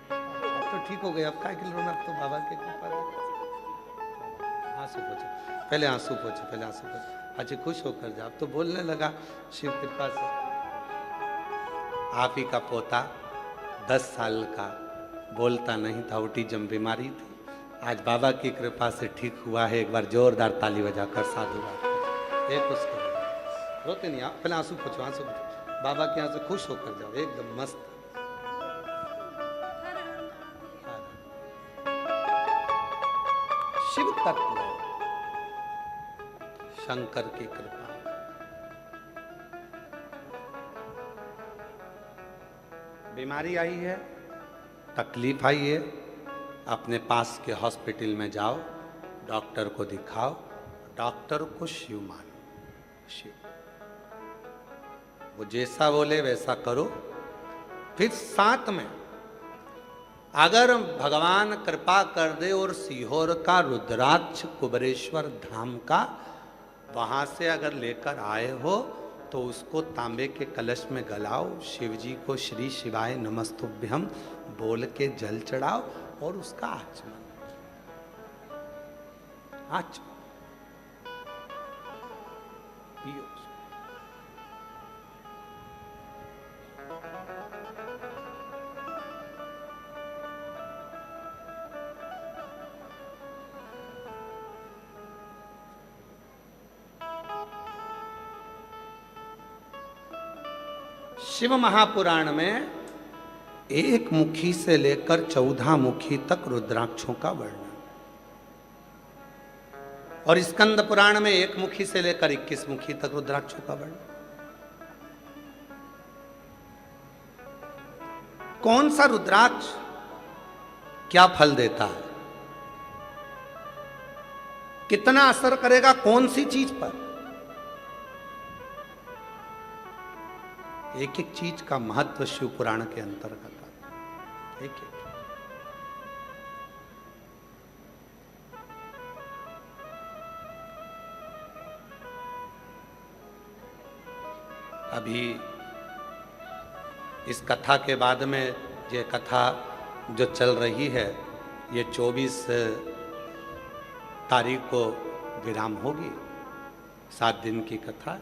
अब तो ठीक हो गए, अब काय के रोना, अब तो बाबा के कृपा से। आंसू पोछो, पहले आंसू पोछो। अच्छे खुश होकर जाओ। अब तो बोलने लगा शिव कृपा से। आप ही का पोता 10 साल का बोलता नहीं था, ऑटिज्म बीमारी थी, आज बाबा की कृपा से ठीक हुआ है। एक बार जोरदार ताली बजाकर साधुवाद एक उसको रोते नहीं आप, पहले आंसू पोछो। बाबा के यहाँ से खुश होकर जाओ, एकदम मस्त। शिव तत्व शंकर की कृपा। बीमारी आई है, तकलीफ आई है, अपने पास के हॉस्पिटल में जाओ, डॉक्टर को दिखाओ, डॉक्टर को शिव मानो। शिव वो जैसा बोले वैसा करो। फिर साथ में अगर भगवान कृपा कर दे और सीहोर का रुद्राक्ष कुबरेश्वर धाम का वहां से अगर लेकर आए हो तो उसको तांबे के कलश में गलाओ, शिव जी को श्री शिवाय नमस्तुभ्यम बोल के जल चढ़ाओ और उसका आचमन पियो। शिव महापुराण में 1 मुखी से लेकर 14 मुखी तक रुद्राक्षों का वर्णन, और स्कंद पुराण में 1 मुखी से लेकर 21 मुखी तक रुद्राक्षों का वर्णन। कौन सा रुद्राक्ष क्या फल देता है, कितना असर करेगा कौन सी चीज पर, एक एक चीज का महत्व शिव पुराण के अंतर्गत आता है। एक एक अभी इस कथा के बाद में ये कथा जो चल रही है, ये 24 तारीख को विराम होगी। 7 दिन की कथा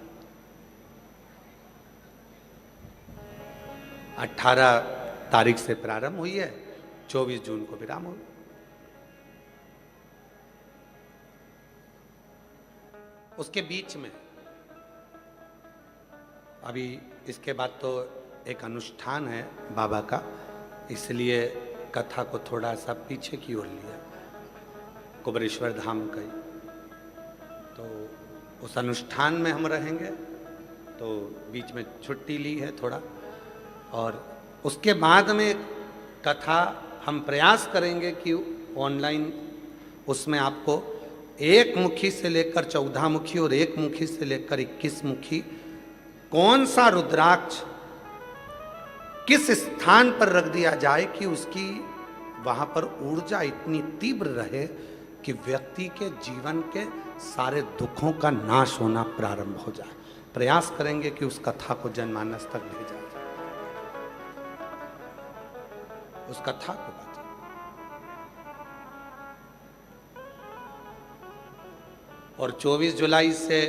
18 तारीख से प्रारंभ हुई है, 24 जून को विराम होगी। उसके बीच में अभी इसके बाद तो एक अनुष्ठान है बाबा का, इसलिए कथा को थोड़ा सा पीछे की ओर लिया, कुबरेश्वर धाम का ही। तो उस अनुष्ठान में हम रहेंगे, तो बीच में छुट्टी ली है थोड़ा, और उसके बाद में कथा हम प्रयास करेंगे कि ऑनलाइन उसमें आपको 1 मुखी से लेकर 14 मुखी और 1 मुखी से लेकर 21 मुखी कौन सा रुद्राक्ष किस स्थान पर रख दिया जाए कि उसकी वहां पर ऊर्जा इतनी तीव्र रहे कि व्यक्ति के जीवन के सारे दुखों का नाश होना प्रारंभ हो जाए। प्रयास करेंगे कि उस कथा को जनमानस तक भेजा जाए, उस कथा को बात। और 24 जुलाई से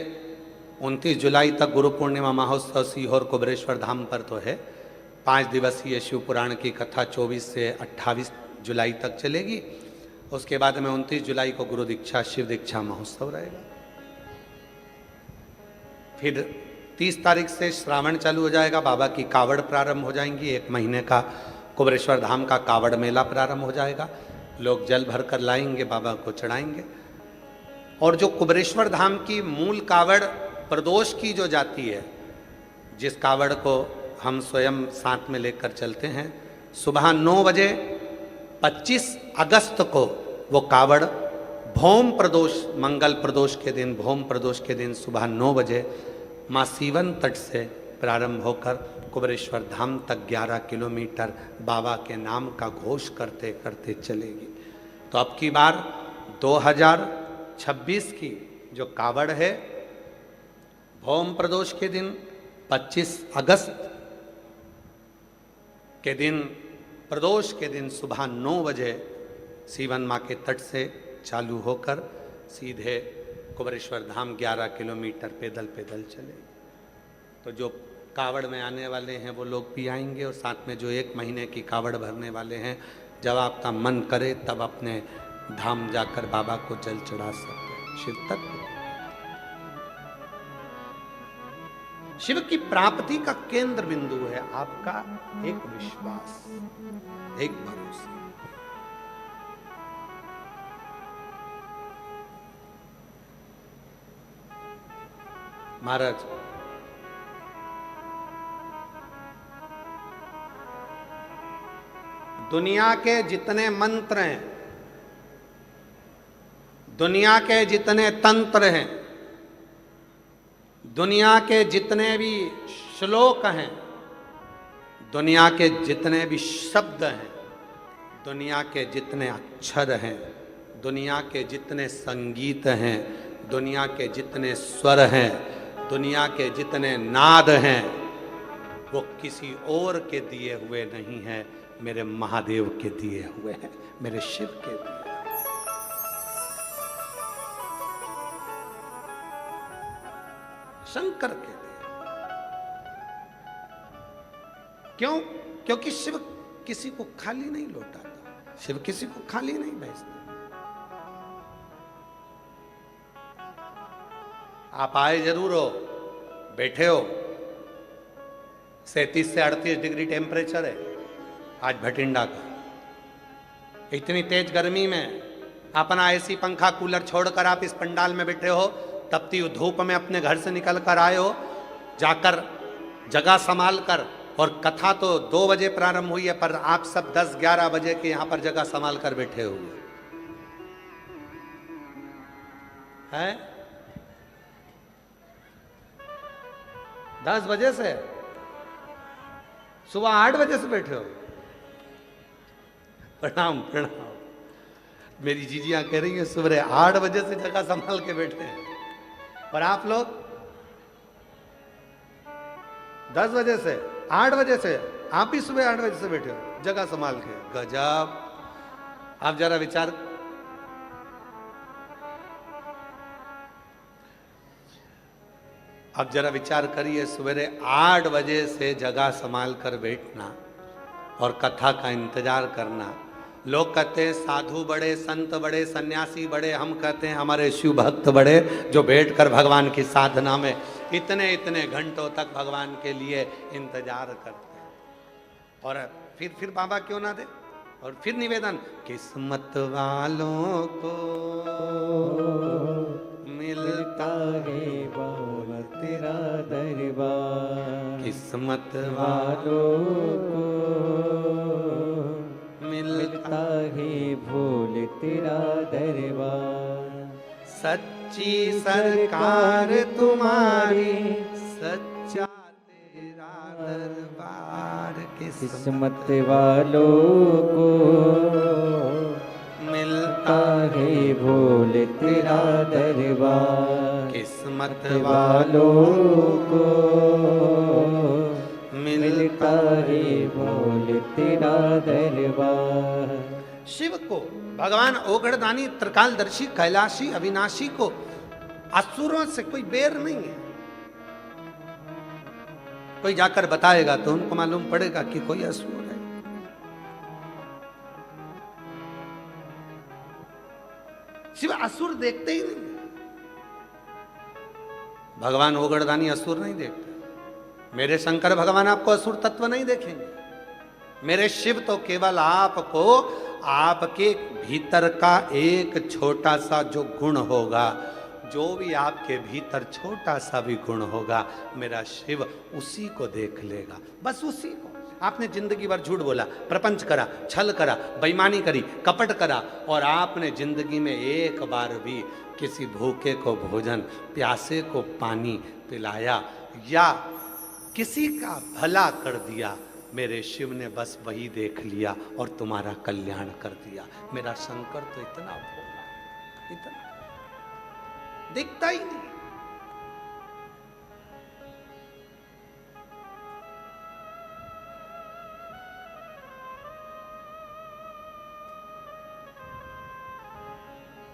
29 जुलाई तक गुरु पूर्णिमा महोत्सव सीहोर कुबरेश्वर धाम पर तो है। 5 दिवसीय शिव पुराण की कथा 24 से 28 जुलाई तक चलेगी। उसके बाद में 29 जुलाई को गुरु दीक्षा शिव दीक्षा महोत्सव रहेगा। फिर 30 तारीख से श्रावण चालू हो जाएगा, बाबा की कावड़ प्रारंभ हो जाएंगी। 1 महीने का कुबरेश्वर धाम का कावड़ मेला प्रारंभ हो जाएगा। लोग जल भर कर लाएंगे, बाबा को चढ़ाएंगे। और जो कुबरेश्वर धाम की मूल कावड़ प्रदोष की जो जाती है, जिस कावड़ को हम स्वयं साथ में लेकर चलते हैं, सुबह 9 बजे 25 अगस्त को वो कावड़ भौम प्रदोष, मंगल प्रदोष के दिन, भौम प्रदोष के दिन सुबह 9 बजे माँ सीवन तट से प्रारंभ होकर कुबरेश्वर धाम तक 11 किलोमीटर बाबा के नाम का घोष करते करते चलेगी। तो अब की बार 2026 की जो कावड़ है, भौम प्रदोष के दिन 25 अगस्त के दिन, प्रदोष के दिन सुबह 9 बजे सीवन माँ के तट से चालू होकर सीधे कुबरेश्वर धाम 11 किलोमीटर पैदल पैदल चले। तो जो कावड़ में आने वाले हैं वो लोग भी आएंगे, और साथ में जो 1 महीने की कावड़ भरने वाले हैं, जब आपका मन करे तब अपने धाम जाकर बाबा को जल चढ़ा सकते हैं। शिव तत्व, शिव की प्राप्ति का केंद्र बिंदु है आपका एक विश्वास, एक भरोसा। महाराज, दुनिया के जितने मंत्र हैं, दुनिया के जितने तंत्र हैं, दुनिया के जितने भी श्लोक हैं, दुनिया के जितने भी शब्द हैं, दुनिया के जितने अक्षर हैं, दुनिया के जितने संगीत हैं, दुनिया के जितने स्वर हैं, दुनिया के जितने नाद हैं, वो किसी और के दिए हुए नहीं हैं, मेरे महादेव के दिए हुए हैं, मेरे शिव के दिए। शंकर के दिए। क्यों? क्योंकि शिव किसी को खाली नहीं लौटाता, शिव किसी को खाली नहीं भेजता। आप आए जरूर हो, बैठे हो, 37 से 38 डिग्री टेम्परेचर है आज भटिंडा का। इतनी तेज गर्मी में अपना एसी पंखा कूलर छोड़कर आप इस पंडाल में बैठे हो, तपती धूप में अपने घर से निकल कर आए हो, जाकर जगह संभाल कर और कथा तो 2 बजे प्रारंभ हुई है, पर आप सब 10-11 बजे के यहां पर जगह संभाल कर बैठे हुए हैं। 10 बजे से, सुबह 8 बजे से बैठे हो। प्रणाम प्रणाम। मेरी जीजियां कह रही हैं सुबह 8 बजे से जगह संभाल के बैठे हैं, और आप लोग 10 बजे से, 8 बजे से, आप भी सुबह 8 बजे से बैठे हो जगह संभाल के। गजब। आप जरा विचार, अब जरा विचार करिए, सवेरे 8 बजे से जगह संभाल कर बैठना और कथा का इंतजार करना। लोग कहते हैं साधु बड़े, संत बड़े, सन्यासी बड़े, हम कहते हैं हमारे शिव भक्त बड़े, जो बैठकर भगवान की साधना में इतने इतने घंटों तक भगवान के लिए इंतजार करते हैं। और फिर बाबा क्यों ना दे। और फिर निवेदन, किस्मत वालों को मिलता है बाबा तेरा दरबार, किस्मत वालों को मिलता है भोले तेरा दरबार। सच्ची सरकार तुम्हारी, सच्चा तेरा दरबार, किस्मत वालों को मिलता है भोले तेरा दरबार, किस्मत वालों को मिलता है भोले तेरा दरबार। शिव को, भगवान ओगड़दानी, त्रिकालदर्शी, कैलाशी, अविनाशी को असुरों से कोई बैर नहीं है। कोई जाकर बताएगा तो उनको मालूम पड़ेगा कि कोई असुर है। शिव असुर देखते ही नहीं। भगवान ओगड़दानी असुर नहीं देखते। मेरे शंकर भगवान आपको असुर तत्व नहीं देखेंगे। मेरे शिव तो केवल आपको आपके भीतर का एक छोटा सा जो गुण होगा, जो भी आपके भीतर छोटा सा भी गुण होगा, मेरा शिव उसी को देख लेगा, बस उसी को। आपने जिंदगी भर झूठ बोला, प्रपंच करा, छल करा, बेईमानी करी, कपट करा, और आपने जिंदगी में एक बार भी किसी भूखे को भोजन, प्यासे को पानी पिलाया या किसी का भला कर दिया, मेरे शिव ने बस वही देख लिया और तुम्हारा कल्याण कर दिया। मेरा शंकर तो इतना भोला, इतना दिखता ही नहीं।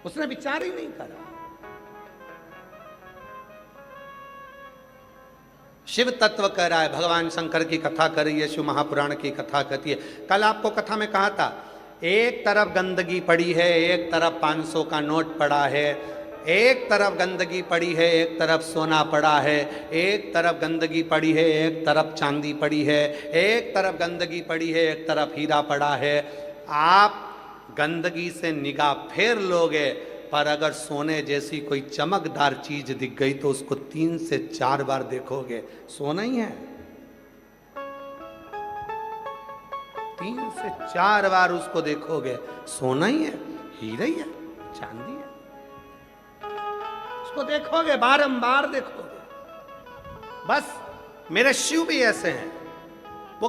उसने विचार ही नहीं करा। शिव तत्व कह रहा है, भगवान शंकर की कथा कर रही है, शिव महापुराण की कथा कहती है। कल आपको कथा में कहा था, एक तरफ गंदगी पड़ी है, एक तरफ 500 का नोट पड़ा है, एक तरफ गंदगी पड़ी है, एक तरफ सोना पड़ा है, एक तरफ गंदगी पड़ी है, एक तरफ चांदी पड़ी है, एक तरफ गंदगी पड़ी है, एक तरफ हीरा पड़ा है। आप गंदगी से निगाह फेर लोगे, पर अगर सोने जैसी कोई चमकदार चीज दिख गई तो उसको 3 से 4 बार देखोगे, सोना ही है। 3 से 4 बार उसको देखोगे, सोना ही है, हीरा ही है, चांदी है, उसको देखोगे, बारंबार देखोगे। बस मेरे शिव भी ऐसे हैं, वो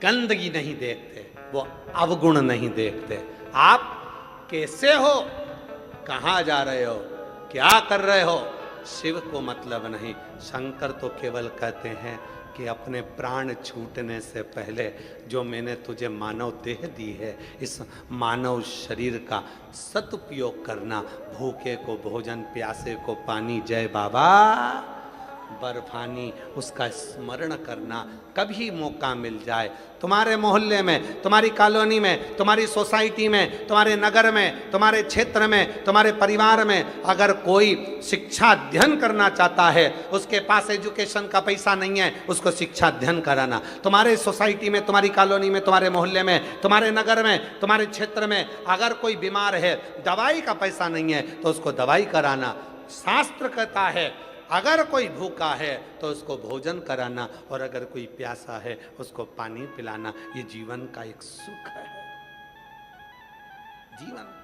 गंदगी नहीं देखते, वो अवगुण नहीं देखते। आप कैसे हो, कहाँ जा रहे हो, क्या कर रहे हो, शिव को मतलब नहीं। शंकर तो केवल कहते हैं कि अपने प्राण छूटने से पहले जो मैंने तुझे मानव देह दी है, इस मानव शरीर का सदुपयोग करना, भूखे को भोजन, प्यासे को पानी, जय बाबा बर्फानी, उसका स्मरण करना। कभी मौका मिल जाए, तुम्हारे मोहल्ले में, तुम्हारी कॉलोनी में, तुम्हारी सोसाइटी में, तुम्हारे नगर में, तुम्हारे क्षेत्र में, तुम्हारे परिवार में अगर कोई शिक्षा अध्ययन करना चाहता है, उसके पास एजुकेशन का पैसा नहीं है, उसको शिक्षा अध्ययन कराना। तुम्हारे सोसाइटी में, तुम्हारी कॉलोनी में, तुम्हारे मोहल्ले में, तुम्हारे नगर में, तुम्हारे क्षेत्र में अगर कोई बीमार है, दवाई का पैसा नहीं है, तो उसको दवाई कराना। शास्त्र कहता है अगर कोई भूखा है तो उसको भोजन कराना, और अगर कोई प्यासा है उसको पानी पिलाना, ये जीवन का एक सुख है, जीवन का।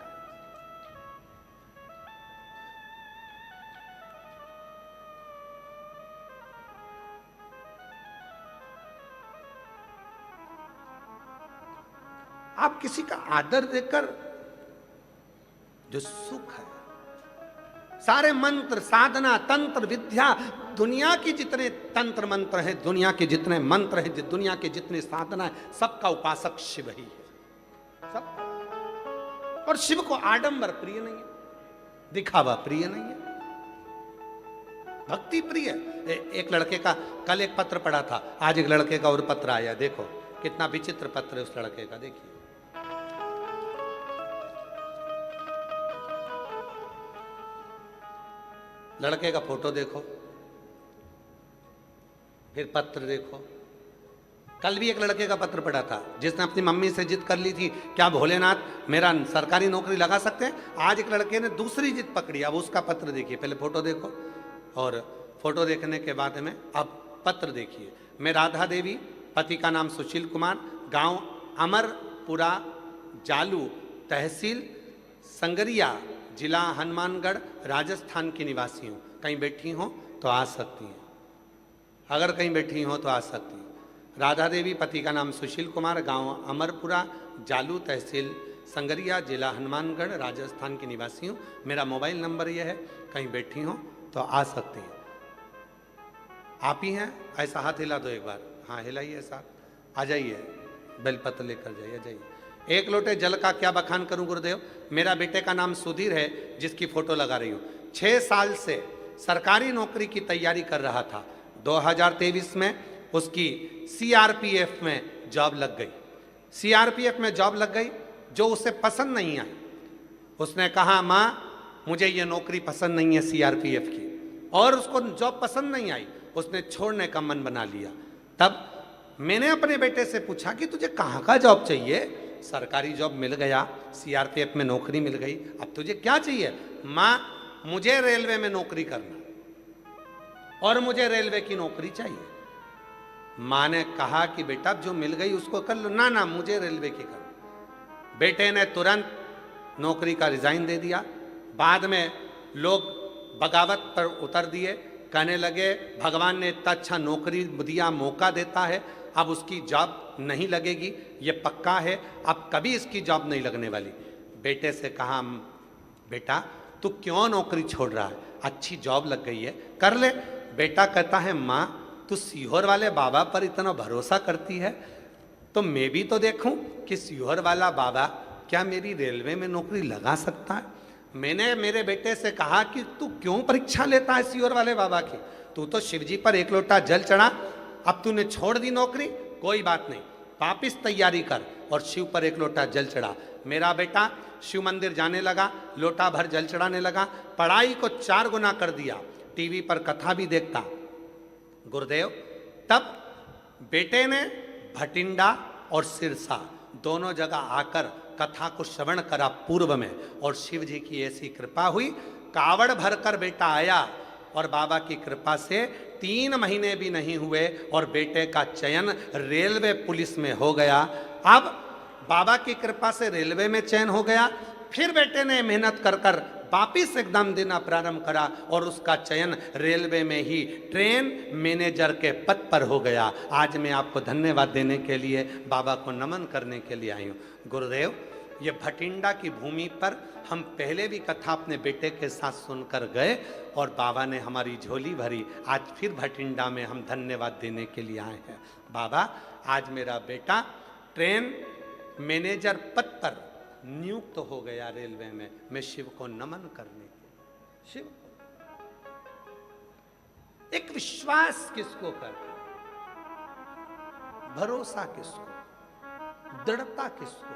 आप किसी का आदर देकर जो सुख है, सारे मंत्र, साधना, तंत्र, विद्या, दुनिया की जितने तंत्र मंत्र हैं, दुनिया के जितने मंत्र हैं, दुनिया के जितने साधना है, सबका उपासक शिव ही है, सब। और शिव को आडंबर प्रिय नहीं है, दिखावा प्रिय नहीं है, भक्ति प्रिय है। एक लड़के का कल एक पत्र पढ़ा था, आज एक लड़के का और पत्र आया, देखो कितना विचित्र पत्र है उस लड़के का, देखिए। लड़के का फोटो देखो, फिर पत्र देखो। कल भी एक लड़के का पत्र पढ़ा था जिसने अपनी मम्मी से जिद कर ली थी, क्या भोलेनाथ मेरा सरकारी नौकरी लगा सकते हैं। आज एक लड़के ने दूसरी जिद पकड़ी, अब उसका पत्र देखिए, पहले फोटो देखो और फोटो देखने के बाद में अब पत्र देखिए। मैं राधा देवी, पति का नाम सुशील कुमार, गांव अमरपुरा, जालू, तहसील संगरिया, जिला हनुमानगढ़, राजस्थान की निवासी हूँ। कहीं बैठी हो तो आ सकती हैं, अगर कहीं बैठी हो तो आ सकती हैं। राधा देवी, पति का नाम सुशील कुमार, गांव अमरपुरा, जालू, तहसील संगरिया, जिला हनुमानगढ़, राजस्थान की निवासी हूँ। मेरा मोबाइल नंबर यह है, कहीं बैठी हो तो आ सकती हैं। आप ही हैं? ऐसा हाथ हिला दो एक बार, हाँ हिलाइए ऐसा, आ जाइए, बेलपत्र लेकर जाइए, जाइए। एक लोटे जल का क्या बखान करूं गुरुदेव। मेरा बेटे का नाम सुधीर है, जिसकी फोटो लगा रही हूं। 6 साल से सरकारी नौकरी की तैयारी कर रहा था। 2023 में उसकी सीआरपीएफ में जॉब लग गई। सीआरपीएफ में जॉब लग गई जो उसे पसंद नहीं आई। उसने कहा माँ मुझे ये नौकरी पसंद नहीं है सीआरपीएफ की, और उसको जॉब पसंद नहीं आई, उसने छोड़ने का मन बना लिया। तब मैंने अपने बेटे से पूछा कि तुझे कहाँ का जॉब चाहिए। सरकारी जॉब मिल गया, सीआरपीएफ में नौकरी मिल गई, अब तुझे क्या चाहिए। माँ मुझे रेलवे में नौकरी करना, और मुझे रेलवे की नौकरी चाहिए। माँ ने कहा कि बेटा जो मिल गई उसको कर लो। ना ना मुझे रेलवे की करना। बेटे ने तुरंत नौकरी का रिजाइन दे दिया। बाद में लोग बगावत पर उतर दिए, कहने लगे भगवान ने इतना अच्छा नौकरी दिया, मौका देता है, अब उसकी जॉब नहीं लगेगी, ये पक्का है, अब कभी इसकी जॉब नहीं लगने वाली। बेटे से कहा बेटा तू क्यों नौकरी छोड़ रहा है, अच्छी जॉब लग गई है, कर ले। बेटा कहता है माँ तू सीहोर वाले बाबा पर इतना भरोसा करती है, तो मैं भी तो देखूं कि सीहोर वाला बाबा क्या मेरी रेलवे में नौकरी लगा सकता है। मैंने मेरे बेटे से कहा कि तू क्यों परीक्षा लेता है सीहोर वाले बाबा की, तू तो शिवजी पर एक लोटा जल चढ़ा, अब तूने छोड़ दी नौकरी, कोई बात नहीं, वापिस तैयारी कर। और शिव पर एक लोटा जल चढ़ा। मेरा बेटा शिव मंदिर जाने लगा, लोटा भर जल चढ़ाने लगा, पढ़ाई को 4 गुना कर दिया, टीवी पर कथा भी देखता गुरुदेव। तब बेटे ने भटिंडा और सिरसा दोनों जगह आकर कथा को श्रवण करा पूर्व में, और शिव जी की ऐसी कृपा हुई, कावड़ भरकर बेटा आया, और बाबा की कृपा से 3 महीने भी नहीं हुए और बेटे का चयन रेलवे पुलिस में हो गया। अब बाबा की कृपा से रेलवे में चयन हो गया, फिर बेटे ने मेहनत कर कर वापिस एग्जाम देना प्रारंभ करा, और उसका चयन रेलवे में ही ट्रेन मैनेजर के पद पर हो गया। आज मैं आपको धन्यवाद देने के लिए, बाबा को नमन करने के लिए आई हूँ। गुरुदेव ये भटिंडा की भूमि पर हम पहले भी कथा अपने बेटे के साथ सुनकर गए, और बाबा ने हमारी झोली भरी। आज फिर भटिंडा में हम धन्यवाद देने के लिए आए हैं। बाबा आज मेरा बेटा ट्रेन मैनेजर पद पर नियुक्त तो हो गया रेलवे में। मैं शिव को नमन करने के, शिव एक विश्वास किसको करते, भरोसा किसको, दृढ़ता किसको,